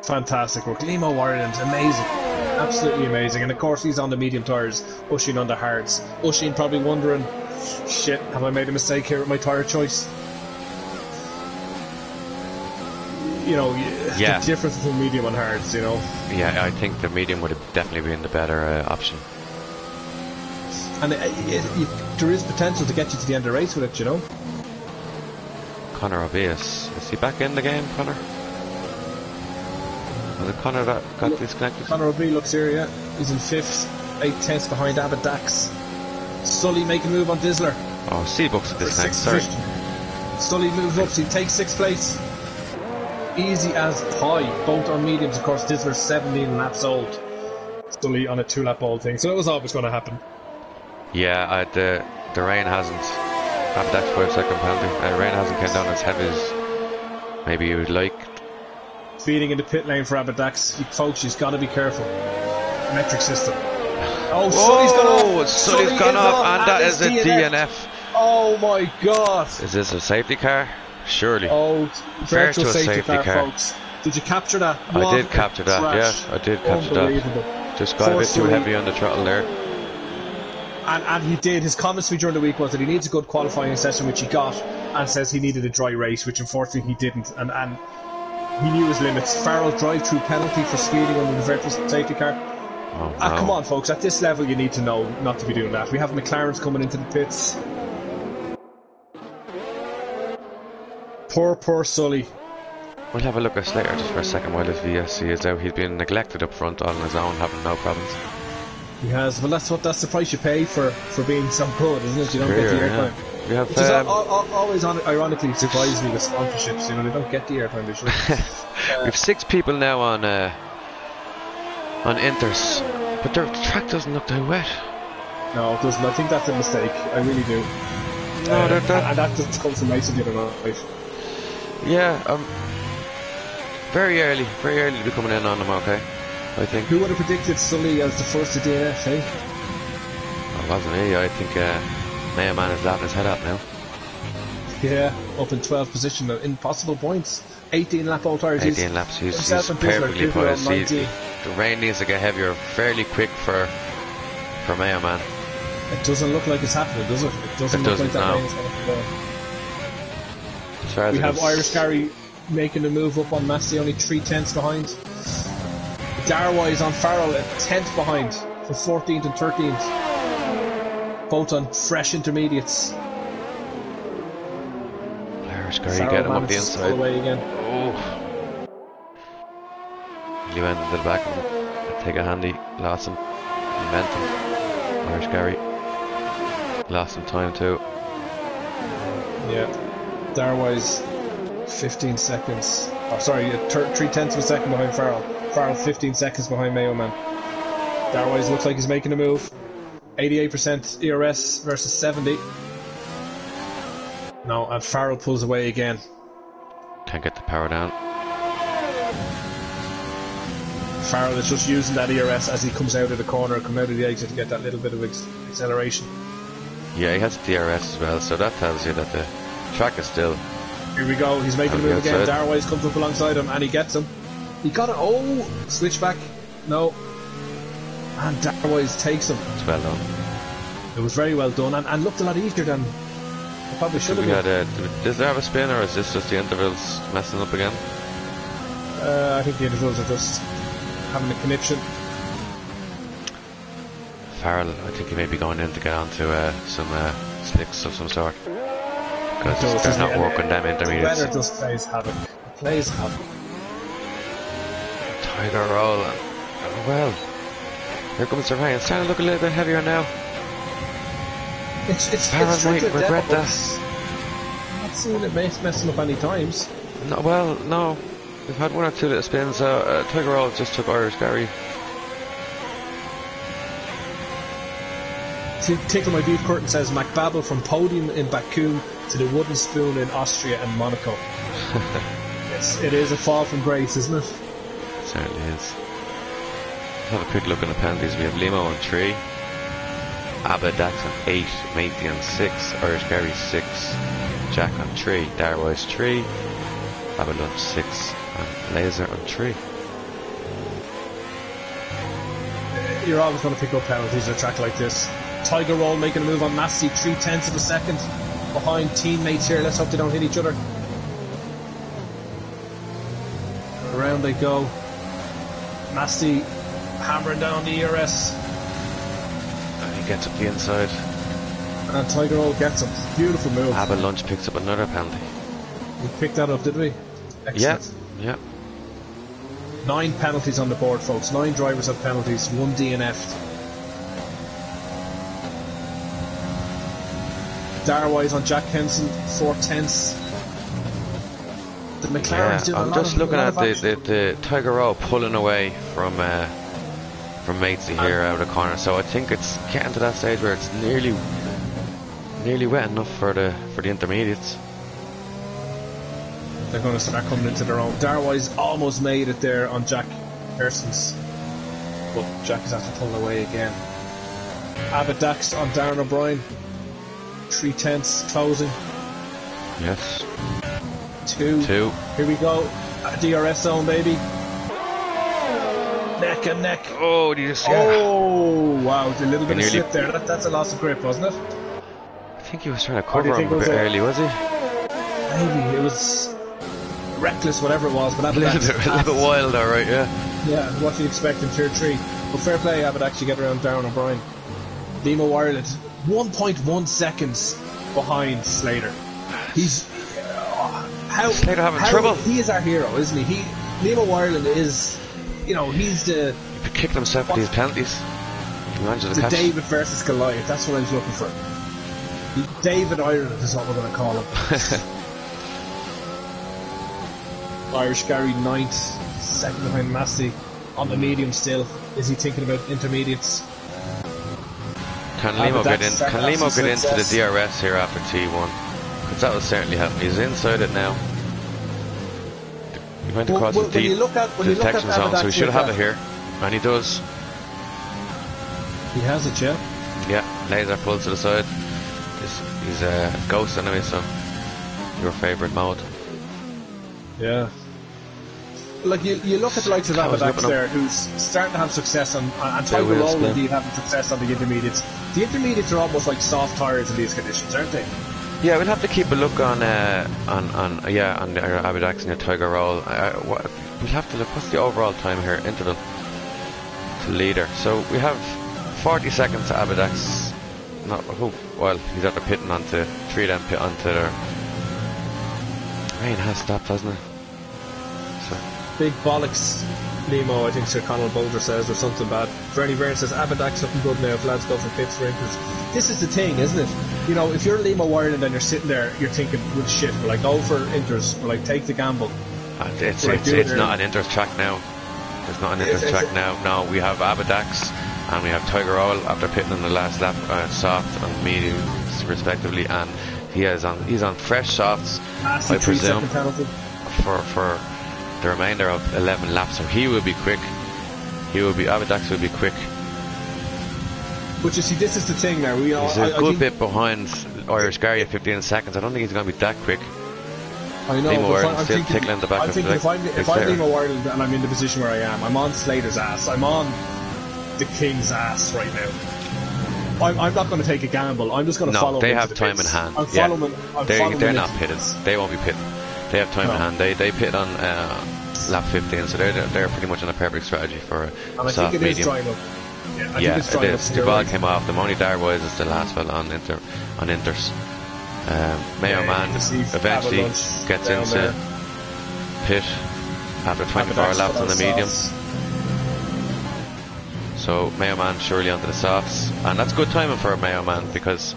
Fantastic work. Limo Ireland, amazing. Absolutely amazing. And of course he's on the medium tyres, Usheen on the hards. Usheen probably wondering, shit, have I made a mistake here with my tyre choice? You know, yeah. The difference between medium and hards, you know. Yeah, I think the medium would have definitely been the better option. And there is potential to get you to the end of the race with it, you know. Connor Obvious. Is he back in the game, Connor? Was it Connor that got disconnected? Connor O'B looks here, yeah. He's in 5th, 8/10 behind Abidax. Sully making a move on Dizzler. Oh, Seabuck's a disconnect, sorry. Sully moves up, so he takes 6th place. Easy as pie, both on mediums. Of course, Dizzler's 17 laps old. Sully on a 2-lap old thing, so that was always going to happen. Yeah, the rain hasn't had that 5-second penalty. The rain hasn't come down as heavy as maybe you would like. Speeding in the pit lane for Abidax. Folks, you've got to be careful. Metric system. Oh, Sully's gone off. Sully's gone off, and that is a DNF. Oh my god. Is this a safety car? Surely. Oh, virtual safety car, folks. Did you capture that? I did capture that, yes, I did capture that. Just got a bit too heavy on the throttle there. And he did. His comments to me during the week was that he needs a good qualifying session, which he got, and says he needed a dry race, which unfortunately he didn't. And he knew his limits. Farrell drive-through penalty for speeding under the virtual safety car. Oh, no. Come on, folks. At this level, you need to know not to be doing that. We have McLaren's coming into the pits. Poor Sully. We'll have a look at Slater just for a second while his VSC is out. He's been neglected up front on his own, having no problems. He has. Well, that's the price you pay for being so good, isn't it? You don't get the airtime. Yeah. We have, which is always ironically surprises me with sponsorships. You know, they don't get the airtime they should. We have 6 people now on Inters, but the track doesn't look that wet. No, it doesn't. I think that's a mistake. I really do. No, and that just comes from Mason the other night. Yeah, very early to be coming in on them, okay, I think. Who would have predicted Sully as the first to DNF, eh? It wasn't me. I think Mayor Man is laughing his head up now. Yeah, up in 12th position, impossible points. 18 lap old tyres. 18 laps, he's perfectly poised. The rain needs to get heavier fairly quick for Mayor Man. It doesn't look like it's happening, does it? It doesn't look like that rain is going to go. We have Irish Gary making a move up on Massey, only 3/10 behind. Darwa is on Farrell at 10th behind for 14th and 13th. Both on fresh intermediates. Irish Gary get him up the inside. Away again. Oh. He went into the back of him. Take a handy, lost him. Momentum. Irish Gary lost some time too. Yeah. Darwise 15 seconds. Oh, sorry, 3/10 of a second behind Farrell. Farrell 15 seconds behind Mayo Man. Darwise looks like he's making a move. 88% ERS versus 70. No, and Farrell pulls away again. Can't get the power down. Farrell is just using that ERS as he comes out of the corner, come out of the exit to get that little bit of acceleration. Yeah, he has DRS as well, so that tells you that the track is still... Here we go, he's making a move again. Darwise comes up alongside him and he gets him. He got it. Oh, switchback. No. And Darwise takes him. It's well done. It was very well done and looked a lot easier than it probably should have been. Does there have a spin, or is this just the intervals messing up again? I think the intervals are just having a conniption. Farrell, I think he may be going in to get onto some slicks of some sort. Because they're not working them intermediates. The weather just plays havoc. It plays havoc. Tiger roll. Oh, well, here comes the rain. It's starting to look a little bit heavier now. Farrell might regret that. I'm not seeing it messing up any times. No, well, no. We've had one or two little spins. Tiger roll just took Irish Gary. Tickle My Beef Curtain says McBabble from podium in Baku to the wooden spoon in Austria and Monaco. Yes, it is a fall from grace, isn't it? It certainly is. Let's have a quick look at the penalties. We have Limo on 3, Abba Dax on 8, Matey on 6, Irish Gary 6, Jack on 3, Darwise 3, Abba Lunch 6, and Laser on 3. You're always going to pick up penalties at a track like this. Tiger Roll making a move on Massey, 3/10 of a second behind teammates here. Let's hope they don't hit each other. Around they go. Massey hammering down the ERS. And he gets up the inside. And Tiger Roll gets him. Beautiful move. Abba Lunch picks up another penalty. We picked that up, did we? Excellent. Yeah. 9 penalties on the board, folks. 9 drivers have penalties, 1 DNF'd. Darwise on Jack Henson, 4/10. The McLaren's doing a lot. I'm just looking at the Tiger Roll pulling away from Matesy here out of the corner. So I think it's getting to that stage where it's nearly wet enough for the intermediates. They're going to start coming into their own. Darwise almost made it there on Jack Henson's, but Jack is after pulling away again. Abbott Dax on Darren O'Brien, 3/10 closing. Yes. 2. Here we go. DRS zone, baby. Neck and neck. Oh, you just Oh, wow. A little bit of slip there. That's a loss of grip, wasn't it? I think he was trying to cover him a bit early, was he? Maybe. It was reckless, whatever it was. But a little bit wild, alright, yeah. Yeah, what do you expect in Tier 3? But fair play, Abbott actually get around Darren O'Brien. Nemo Ireland, 1.1 seconds behind Slater. He's... Slater having trouble. He is our hero, isn't he? Nemo Ireland is... You know, he's the... He kicked himself with these penalties. The David versus Goliath, that's what I was looking for. David Ireland is what we're going to call him. Irish Gary 9th, second behind Massey on the medium still. Is he thinking about intermediates? Can Limo get into the DRS here after T1? Because that will certainly help. He's inside it now. He went across the detection zone, so he should have it here. And he does. He has it, yeah? Yeah, laser pulls to the side. He's a ghost anyway, so your favourite mode. Yeah. Like you look at the likes of Abadax there, who's starting to have success on, and Tiger Roll indeed having success on the intermediates. The intermediates are almost like soft tyres in these conditions, aren't they? Yeah, we'll have to keep a look on Abadax and your Tiger Roll. We'll have to look. What's the overall time here? Interval to leader. So we have 40 seconds to Abadax. Well, he's after pitting onto 3 then pit onto there. Rain has stopped, hasn't it? So. Big bollocks, Nemo, I think Sir Conal Boulder says, or something bad. Bernie Byrne says, Abadax looking good now if lads go for pits for inters. This is the thing, isn't it? You know, if you're Limo Ireland and you're sitting there, you're thinking, well, shit, will I go for inters? Will I take the gamble? It's not an inters track now. It's not an Inter's track now. No, we have Abidax and we have Tiger Oil after pitting in the last lap, soft and mediums respectively, and he's on fresh softs, I presume, for the remainder of 11 laps. So he will be quick. Abidax will be quick. But you see, this is the thing now. He's a good bit behind Irish Gary at 15 seconds. I don't think he's going to be that quick. I know, but I'm thinking, if I'm Nemo Ireland and I'm in the position where I am, I'm on Slater's ass. I'm on the King's ass right now. I'm not going to take a gamble. I'm just going to follow. No, they have time in hand. They're not pitted. They won't be pitted. They have time in hand. They pit on lap 15, so they're pretty much on a perfect strategy for a soft medium. Is drying up. Yeah, it is. The ball came off. The Money Darbois is the last one on Inters. Mayo Man eventually gets into pit after 24 laps on the medium. So Mayo Man surely onto the softs, and that's good timing for Mayo Man because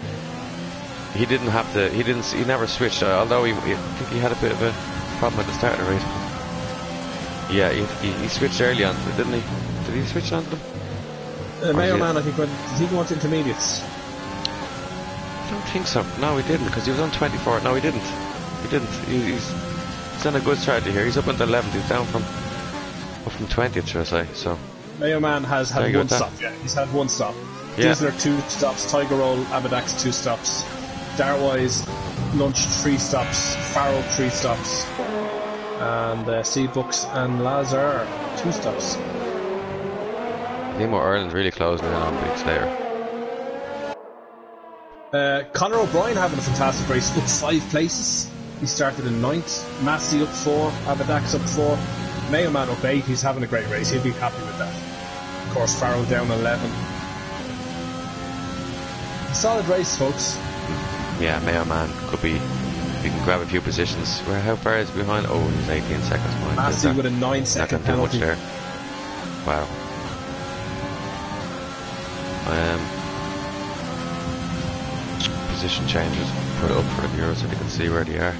he never switched. Although I think he had a bit of a problem at the start of the race. Yeah, he switched early on, didn't he? Did he switch on to them? Mayo Man, I think, did he go on to intermediates? I don't think so. No, he didn't, because he was on 24. No, he didn't. He's on a good strategy here. He's up into 11th. He's down from 20th, should I say? So Mayo Man has had one stop. Yeah, he's had one stop. Yeah. Dizzler 2 stops. Tiger Roll, Abidax 2 stops. Dartwise Lunch 3 stops. Farrell 3 stops. And Seabooks and Lazar 2 stops. Nemo Ireland's really closing in on Big Slayer. Conor O'Brien having a fantastic race, up 5 places. He started in 9th. Massey up 4, Abidax up 4, Mayo Man up 8. He's having a great race. He'll be happy with that. Of course, Farrell down 11. A solid race, folks. Yeah, Mayo Man could be. He can grab a few positions. How far is he behind? Oh, he's 18 seconds behind. Massey with a 9-second penalty. Not much there. Wow. Position changes. Put it up for the viewers so they can see where they are.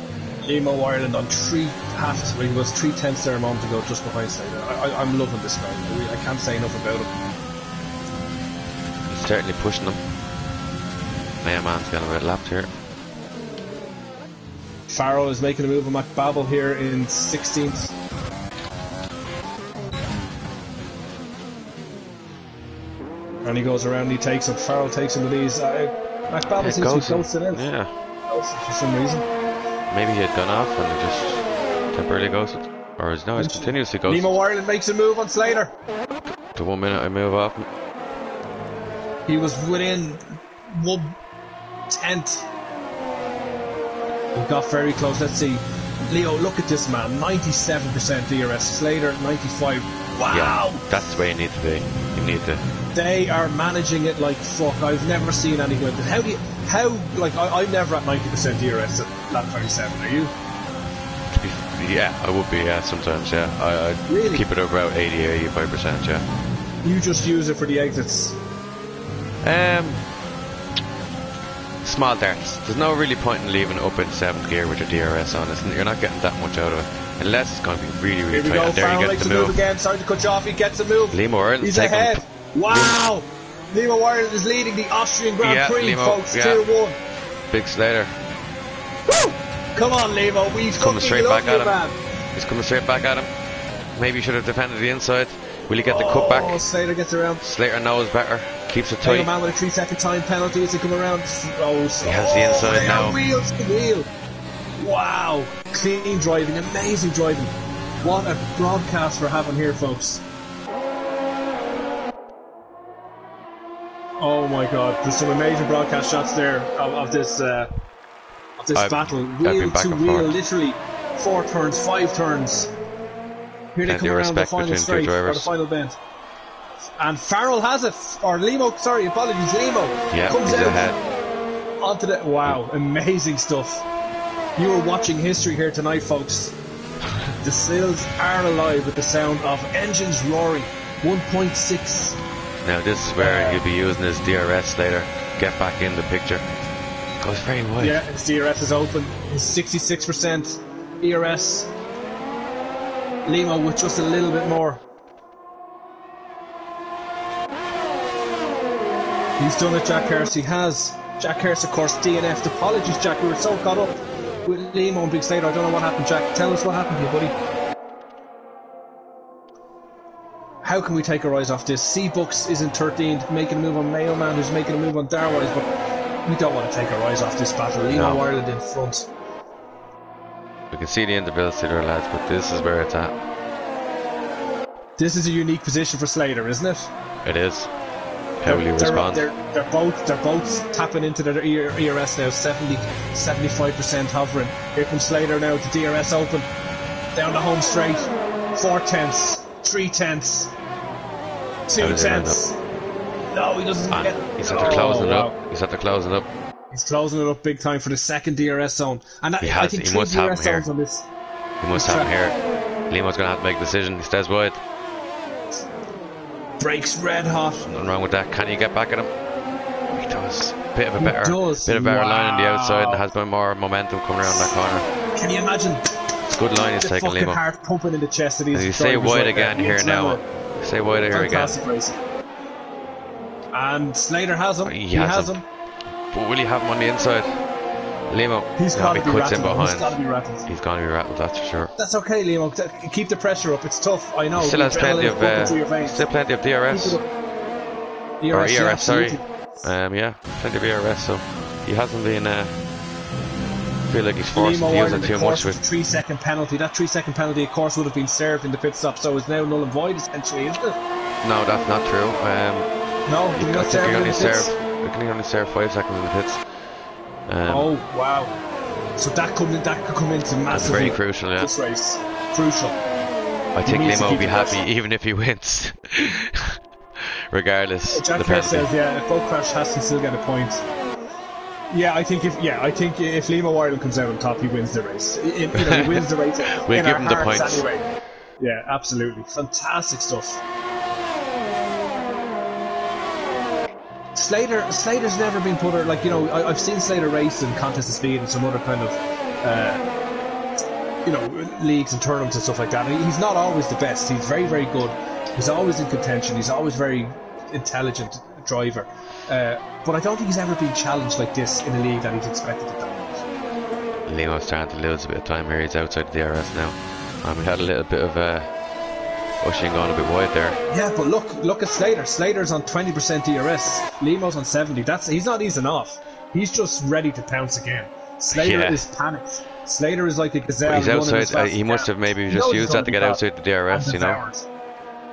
Nemo Ireland on 3/10. He was 3/10 there a moment ago, just behind Slater. I'm loving this guy. I can't say enough about him. He's certainly pushing them. Mayo Man's getting a bit lapped here. Farrell is making a move on McBabble here in 16th. And he goes around and he takes him. Farrell takes him with these. McBabble seems to be ghosted out. Yeah. For some reason. Maybe he had gone off and he just temporarily ghosted. Or he's continuously ghosted. Nemo Ireland makes a move on Slater. To 1 minute I move off. He was within 1/10. He got very close. Let's see. Leo, look at this man. 97% DRS. Slater, 95. Wow! Yeah, that's the way you need to be. You need to. They are managing it like fuck. I've never seen anything like this. I'm never at 90% DRS at lap 27, are you? Yeah, I would be, yeah, sometimes, yeah. I really? Keep it about 80-85%, yeah. You just use it for the exits? Small darts. There's no really point in leaving it up in 7th gear with your DRS on. You're not getting that much out of it. Unless it's going to be really, really tight. Here we go, Farrell makes a move again. Sorry to cut you off, he gets a move. Nemo Ireland. He's ahead. Wow! Nemo Ireland is leading the Austrian Grand Prix, folks. 2-1. Big Slater. Woo! Come on, Nemo. He's coming straight back at him. Man. He's coming straight back at him. Maybe he should have defended the inside. Will he get the cut back? Slater gets around. Slater knows better. Keeps it tight. Man with a 3-second time penalty as he come around. He has the inside now. Wheel to wheel. Wow. Clean driving. Amazing driving. What a broadcast we're having here, folks. Oh my god, there's some amazing broadcast shots there of this battle. Wheel to wheel, literally 4 turns, 5 turns. Here they come around the final straight, or the final bend. And Farrell has it, or Lemo, sorry, apologies, Lemo comes out ahead. onto the, wow, amazing stuff. You are watching history here tonight, folks. The Sills are alive with the sound of engines roaring. 1.6. Now this is where he'll be using his DRS later. Get back in the picture. Goes very wide. Yeah, his DRS is open. His 66% DRS. Lemo with just a little bit more. He's done it, Jack Hurst. He has. Jack Hurst, of course, DNF'd. Apologies, Jack. We were so caught up with Limo and Big Slater. I don't know what happened, Jack. Tell us what happened to you, buddy. How can we take our eyes off this? C-Bucks is in 13th, making a move on Mayo Man, who's making a move on Darwise, but we don't want to take our eyes off this battle. Limo Ireland in front. We can see the individuality there, lads, but this is where it's at. This is a unique position for Slater, isn't it? It is. How will he respond? They're both tapping into their ERS now. 75% hovering. Here comes Slater now to DRS open. Down the home straight. 4 tenths. 3 tenths. 2 tenths. No, he doesn't get. He's after closing it up. He's after closing it up. He's closing it up big time for the second DRS zone. And he must have him here. On this. He must have him here. Limo's going to have to make a decision. He stays wide. Brakes red hot. Nothing wrong with that. Can you get back at him? He does. Bit of a better line on the outside, and has been more momentum coming around that corner. Can you imagine? It's a good line he's taking, Limo. Heart pumping in the chest of these. And you say wide again here now. Say wide here again. Racing. And Slater has him. He has him. But will he have him on the inside? Limo. He's got to be rattled. He's got to be rattled. He's going to be rattled, that's for sure. That's okay, Limo. Keep the pressure up. It's tough. I know. He still has plenty of DRS. Or ERS, sorry. Yeah, plenty of ERS. So he hasn't been. Feel like he's forced to use it too much with 3-second penalty. That 3-second penalty, of course, would have been served in the pit stop. So it's now null and void, essentially, isn't it? No, that's not true. No, I think he only served 5 seconds in the pits. Oh wow! So that could come into massively. Very crucial, yeah. This race, crucial. I think Limo will be happy even if he wins, regardless. Jack Hurst says, yeah, if both crash, has to still get a point. Yeah, I think if Limo Ireland comes out on top, he wins the race. He wins the race. We'll give him the points anyway. Yeah, absolutely, fantastic stuff. Slater's never been put, like, I've seen Slater race in Contest of Speed and some other kind of leagues and tournaments and stuff like that. And he's not always the best. He's very, very good. He's always in contention. He's always very intelligent driver. But I don't think he's ever been challenged like this in a league that he's expected to dominate. Limo's starting to lose a bit of time here. He's outside the DRS now. We had a little bit of pushing going a bit wide there. Yeah, but look at Slater. Slater's on 20% DRS. Limo's on 70. He's not easing off. He's just ready to pounce again. Slater is panicked. Slater is like a gazelle. But he's outside. He must have maybe just used that to get outside the DRS.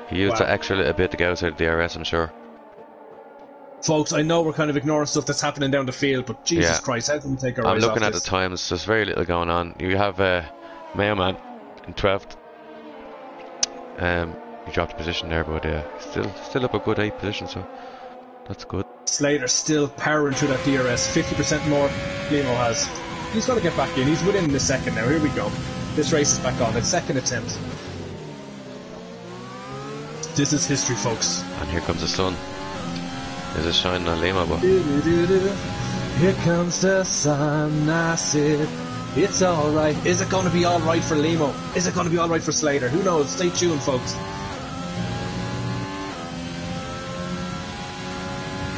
He used that extra little bit to get outside the DRS. I'm sure. Folks, I know we're kind of ignoring stuff that's happening down the field, but Jesus Christ, how can we take our eyes off this? I'm looking at the times. There's very little going on. You have Mayo Man in 12th. He dropped a position there, but still up a good 8th position, so that's good. Slater still powering through that DRS. 50% more Limo has. He's got to get back in. He's within the second now. Here we go. This race is back on. It's second attempt. This is history, folks. And here comes the sun. There's a shining on Limo, but here comes the sun. I said it's alright. Is it going to be alright for Limo? Is it going to be alright for Slater? Who knows? Stay tuned, folks.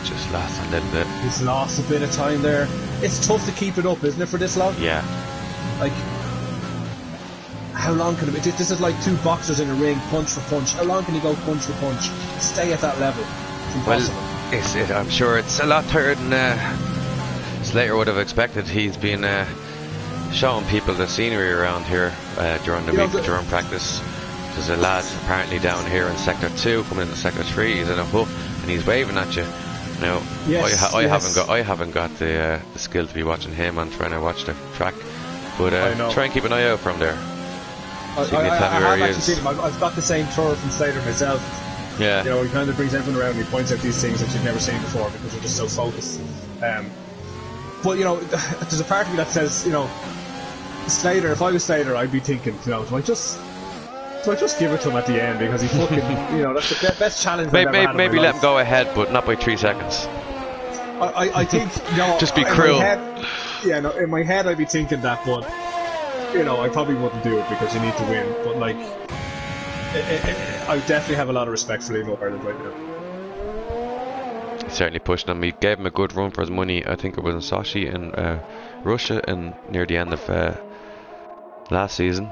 Just lost a little bit. He's lost a bit of time there. It's tough to keep it up, isn't it, for this long? Yeah. Like, how long can it be? This is like two boxers in a ring, punch for punch. How long can you go punch for punch? Stay at that level. It's impossible. Well, I'm sure it's a lot tighter than Slater would have expected. He's been showing people the scenery around here during the week, during practice. There's a lad apparently down here in Sector 2 coming into Sector 3. He's in a hook and he's waving at you. Now, I haven't got the skill to be watching him and trying to watch the track, but try and keep an eye out from there. I've got the same tour from Slater myself. Yeah. He kind of brings everyone around and he points out these things that you've never seen before because you're just so focused. But there's a part of me that says, Slater. If I was Slater, I'd be thinking, do I just give it to him at the end because he fucking, that's the best challenge. Maybe let him go ahead, but not by 3 seconds. I think just be cruel. In my head I'd be thinking that, but I probably wouldn't do it because you need to win. But I definitely have a lot of respect for Limo Ireland right now. certainly pushing him. He gave him a good run for his money. I think it was in Sochi in Russia and near the end of last season.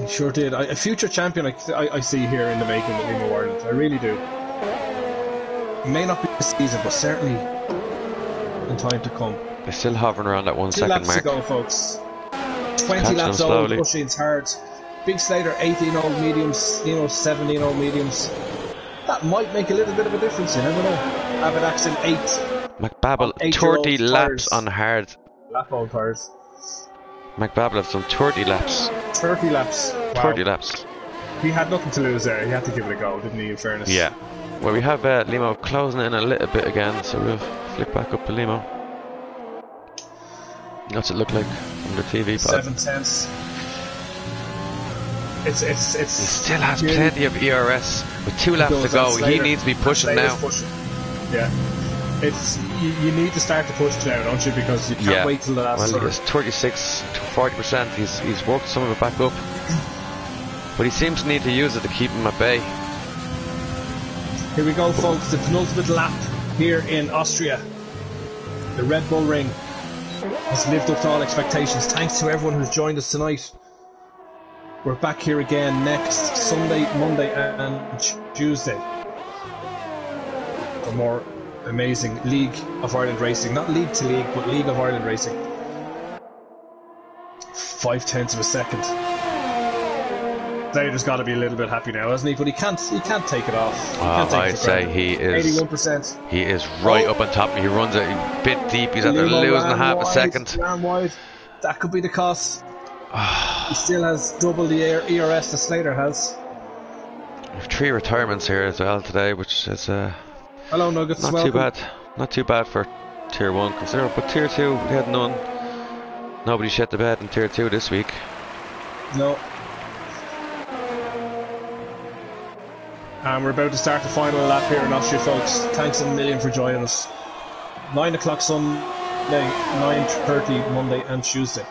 He sure did. A future champion I see here in the making with Limo Ireland. I really do. It may not be this season, but certainly in time to come. They're still hovering around that 1 2 second laps mark. to go, folks. 20 Catching laps them old, slowly. pushing hard. Big Slater, 18 old mediums, Limo 17 old mediums. That might make a little bit of a difference, you never know. Avid Accent 8. McBabble, 8-year-old 30 laps tyres. on hard. Lap old tyres. McBabble has done 30 laps. 30 laps. Wow. 30 laps. He had nothing to lose there. He had to give it a go, didn't he, in fairness? Yeah. Well, we have Limo closing in a little bit again, so we'll flick back up to Limo. What's it look like from the TV pod? 7/10. It's He still has plenty of ERS with 2 laps to go. He needs to be pushing now. Yeah. It's you need to start to push now, don't you? Because you can't wait till the last. Well, he's 36 to 40%. He's worked some of it back up, but he seems to need to use it to keep him at bay. Here we go, folks. The penultimate lap here in Austria. The Red Bull Ring has lived up to all expectations. Thanks to everyone who's joined us tonight. We're back here again next Sunday, Monday and Tuesday for more amazing League of Ireland racing. Not League to League, but League of Ireland racing. 0.5 of a second. Slater's got to be a little bit happy now, hasn't he? But he can't take it off. I'd say he is 81%. He is right up on top. He runs a bit deep. He's after losing half a second. Ran wide. That could be the cost. He still has double the ERS that Slater has. We have 3 retirements here as well today, which is Hello, Nuggets. not welcome. too bad. Not too bad for Tier 1 consider, but Tier 2 we had none. Nobody shit the bed in Tier 2 this week. No. And we're about to start the final lap here in Austria, folks. Thanks a million for joining us. 9 o'clock Sunday, 9:30 Monday and Tuesday.